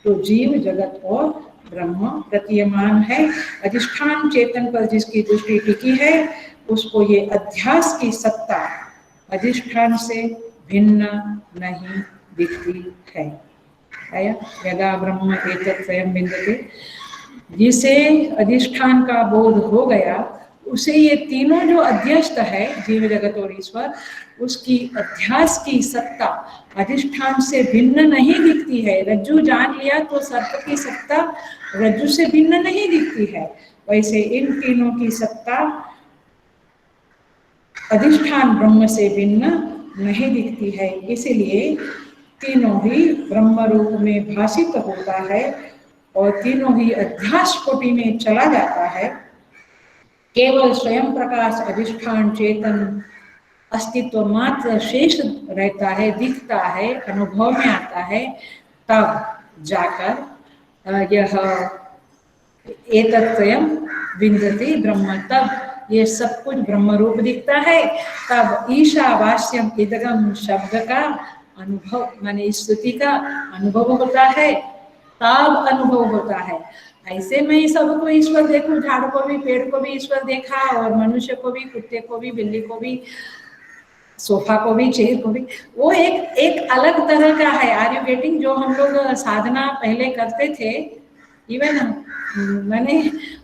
तो जीव जगत और ब्रह्म प्रतीयमान है। अधिष्ठान चेतन पर जिसकी दृष्टि टिकी है उसको ये अध्यास की सत्ता अधिष्ठान से भिन्न नहीं दिखती है। आया? यदा ब्रह्म एतत् स्वयं विन्दते, जिसे अधिष्ठान का बोध हो गया उसे ये तीनों जो अध्यस्त है, जीव जगत और ईश्वर, उसकी अध्यास की सत्ता अधिष्ठान से भिन्न नहीं दिखती है। रज्जु जान लिया तो सर्प की सत्ता रज्जु से भिन्न नहीं दिखती है, वैसे इन तीनों की सत्ता अधिष्ठान ब्रह्म से भिन्न नहीं दिखती है। इसीलिए तीनों ही ब्रह्म रूप में भाषित होता है और तीनों ही अध्यास कोटि में चला जाता है। केवल स्वयं प्रकाश अधिष्ठान चेतन अस्तित्व मात्र शेष रहता है, दिखता है, अनुभव में आता है, तब जाकर यह एतत्स्वयं विन्दति ब्रह्म, तब ये सब कुछ ब्रह्म रूप दिखता है। तब ईशावास्यम इदगम शब्द का अनुभव, माने स्तुति का अनुभव होता है, तब अनुभव होता है। ऐसे मैं सबको ईश्वर देखूं, झाड़ को भी, पेड़ को भी ईश्वर देखा, और मनुष्य को भी, कुत्ते को भी, बिल्ली को भी, सोफा को भी, चेयर को भी, वो एक अलग तरह का है। Are you getting? जो हम लोग साधना पहले करते थे, इवन मैंने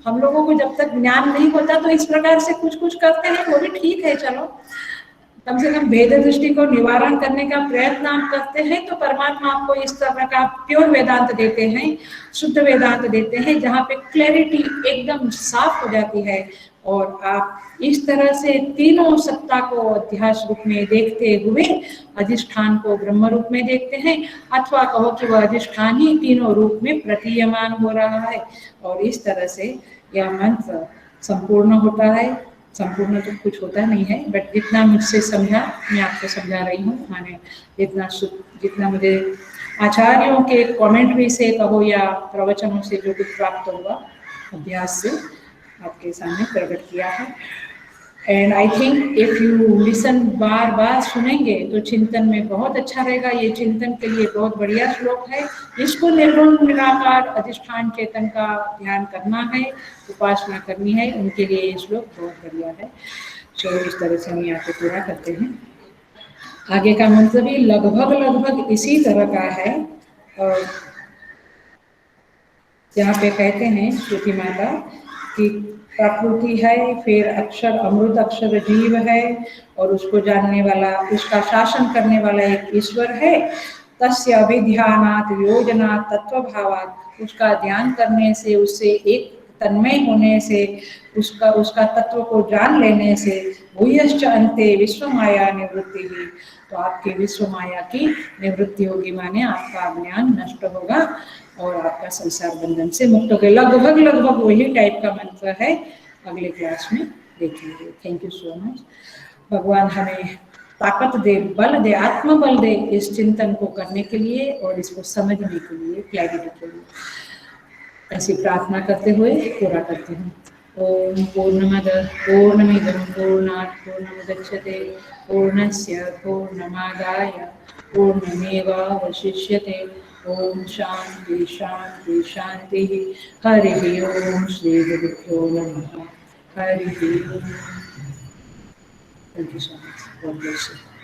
हम लोगों को जब तक ज्ञान नहीं होता तो इस प्रकार से कुछ कुछ करते हैं, वो भी ठीक है, चलो कम से कम भेद दृष्टि को निवारण करने का प्रयत्न आप करते हैं, तो परमात्मा आपको इस तरह का प्योर वेदांत देते हैं, शुद्ध वेदांत देते हैं, जहाँ पे क्लैरिटी एकदम साफ हो जाती है और आप इस तरह से तीनों सत्ता को अध्यास रूप में देखते हुए अधिष्ठान को ब्रह्म रूप में देखते हैं, अथवा कहो कि वह अधिष्ठान ही तीनों रूप में प्रतीयमान हो रहा है। और इस तरह से यह मंत्र संपूर्ण होता है। संपूर्ण तो कुछ होता नहीं है, बट जितना मुझसे समझा मैं आपको समझा रही हूँ। माने जितना मुझे आचार्यों के कमेंट्री से कहो या प्रवचनों से जो कुछ प्राप्त हुआ, अभ्यास से आपके सामने प्रकट किया है। And I think if you listen, बार बार सुनेंगे तो चिंतन में बहुत अच्छा रहेगा। ये चिंतन के लिए बहुत बढ़िया श्लोक है। इसको निर्गुण निराकार अधिष्ठान चेतन का ध्यान करना है, उपासना करनी है, उनके लिए ये श्लोक बहुत बढ़िया है। तो इस तरह से हम यहाँ पे पूरा करते हैं। आगे का मंत्र भी लगभग इसी तरह का है। और यहाँ पे कहते हैं श्रुति माता कि प्रकृति है, फिर अक्षर अमृत अक्षर जीव है, और उसको जानने वाला, उसका शासन करने वाला एक ईश्वर है। तस्य अभिध्यानात् योजनात् तत्वभावात्, उसका ध्यान करने से, उससे एक तन्मय होने से, उसका तत्व को जान लेने से, भूयश्च अन्ते विश्व माया निवृत्ति ही, तो आपकी विश्व माया की निवृत्ति होगी, माने आपका ज्ञान नष्ट होगा और आपका संसार बंधन से मुक्त हो गए। लगभग वही टाइप का मंत्र है। अगले क्लास में देखेंगे। Thank you so much. भगवान हमें ताकत दे, बल दे, आत्मबल दे इस चिंतन को करने के लिए और इसको समझने के लिए, क्लैरिटी के लिए। ऐसी प्रार्थना करते हुए पूरा करते हैं। ओम पूर्णमद पूर्णमिदं पूर्णात् पूर्णमुदच्यते पूर्णस्य पूर्णमादाय पूर्णमेवावशिष्यते। ओम शांति शांति शांति। हरि ओम श्री गुरुभ्यो नमः। हरि ओम। Thank you so much. God bless you.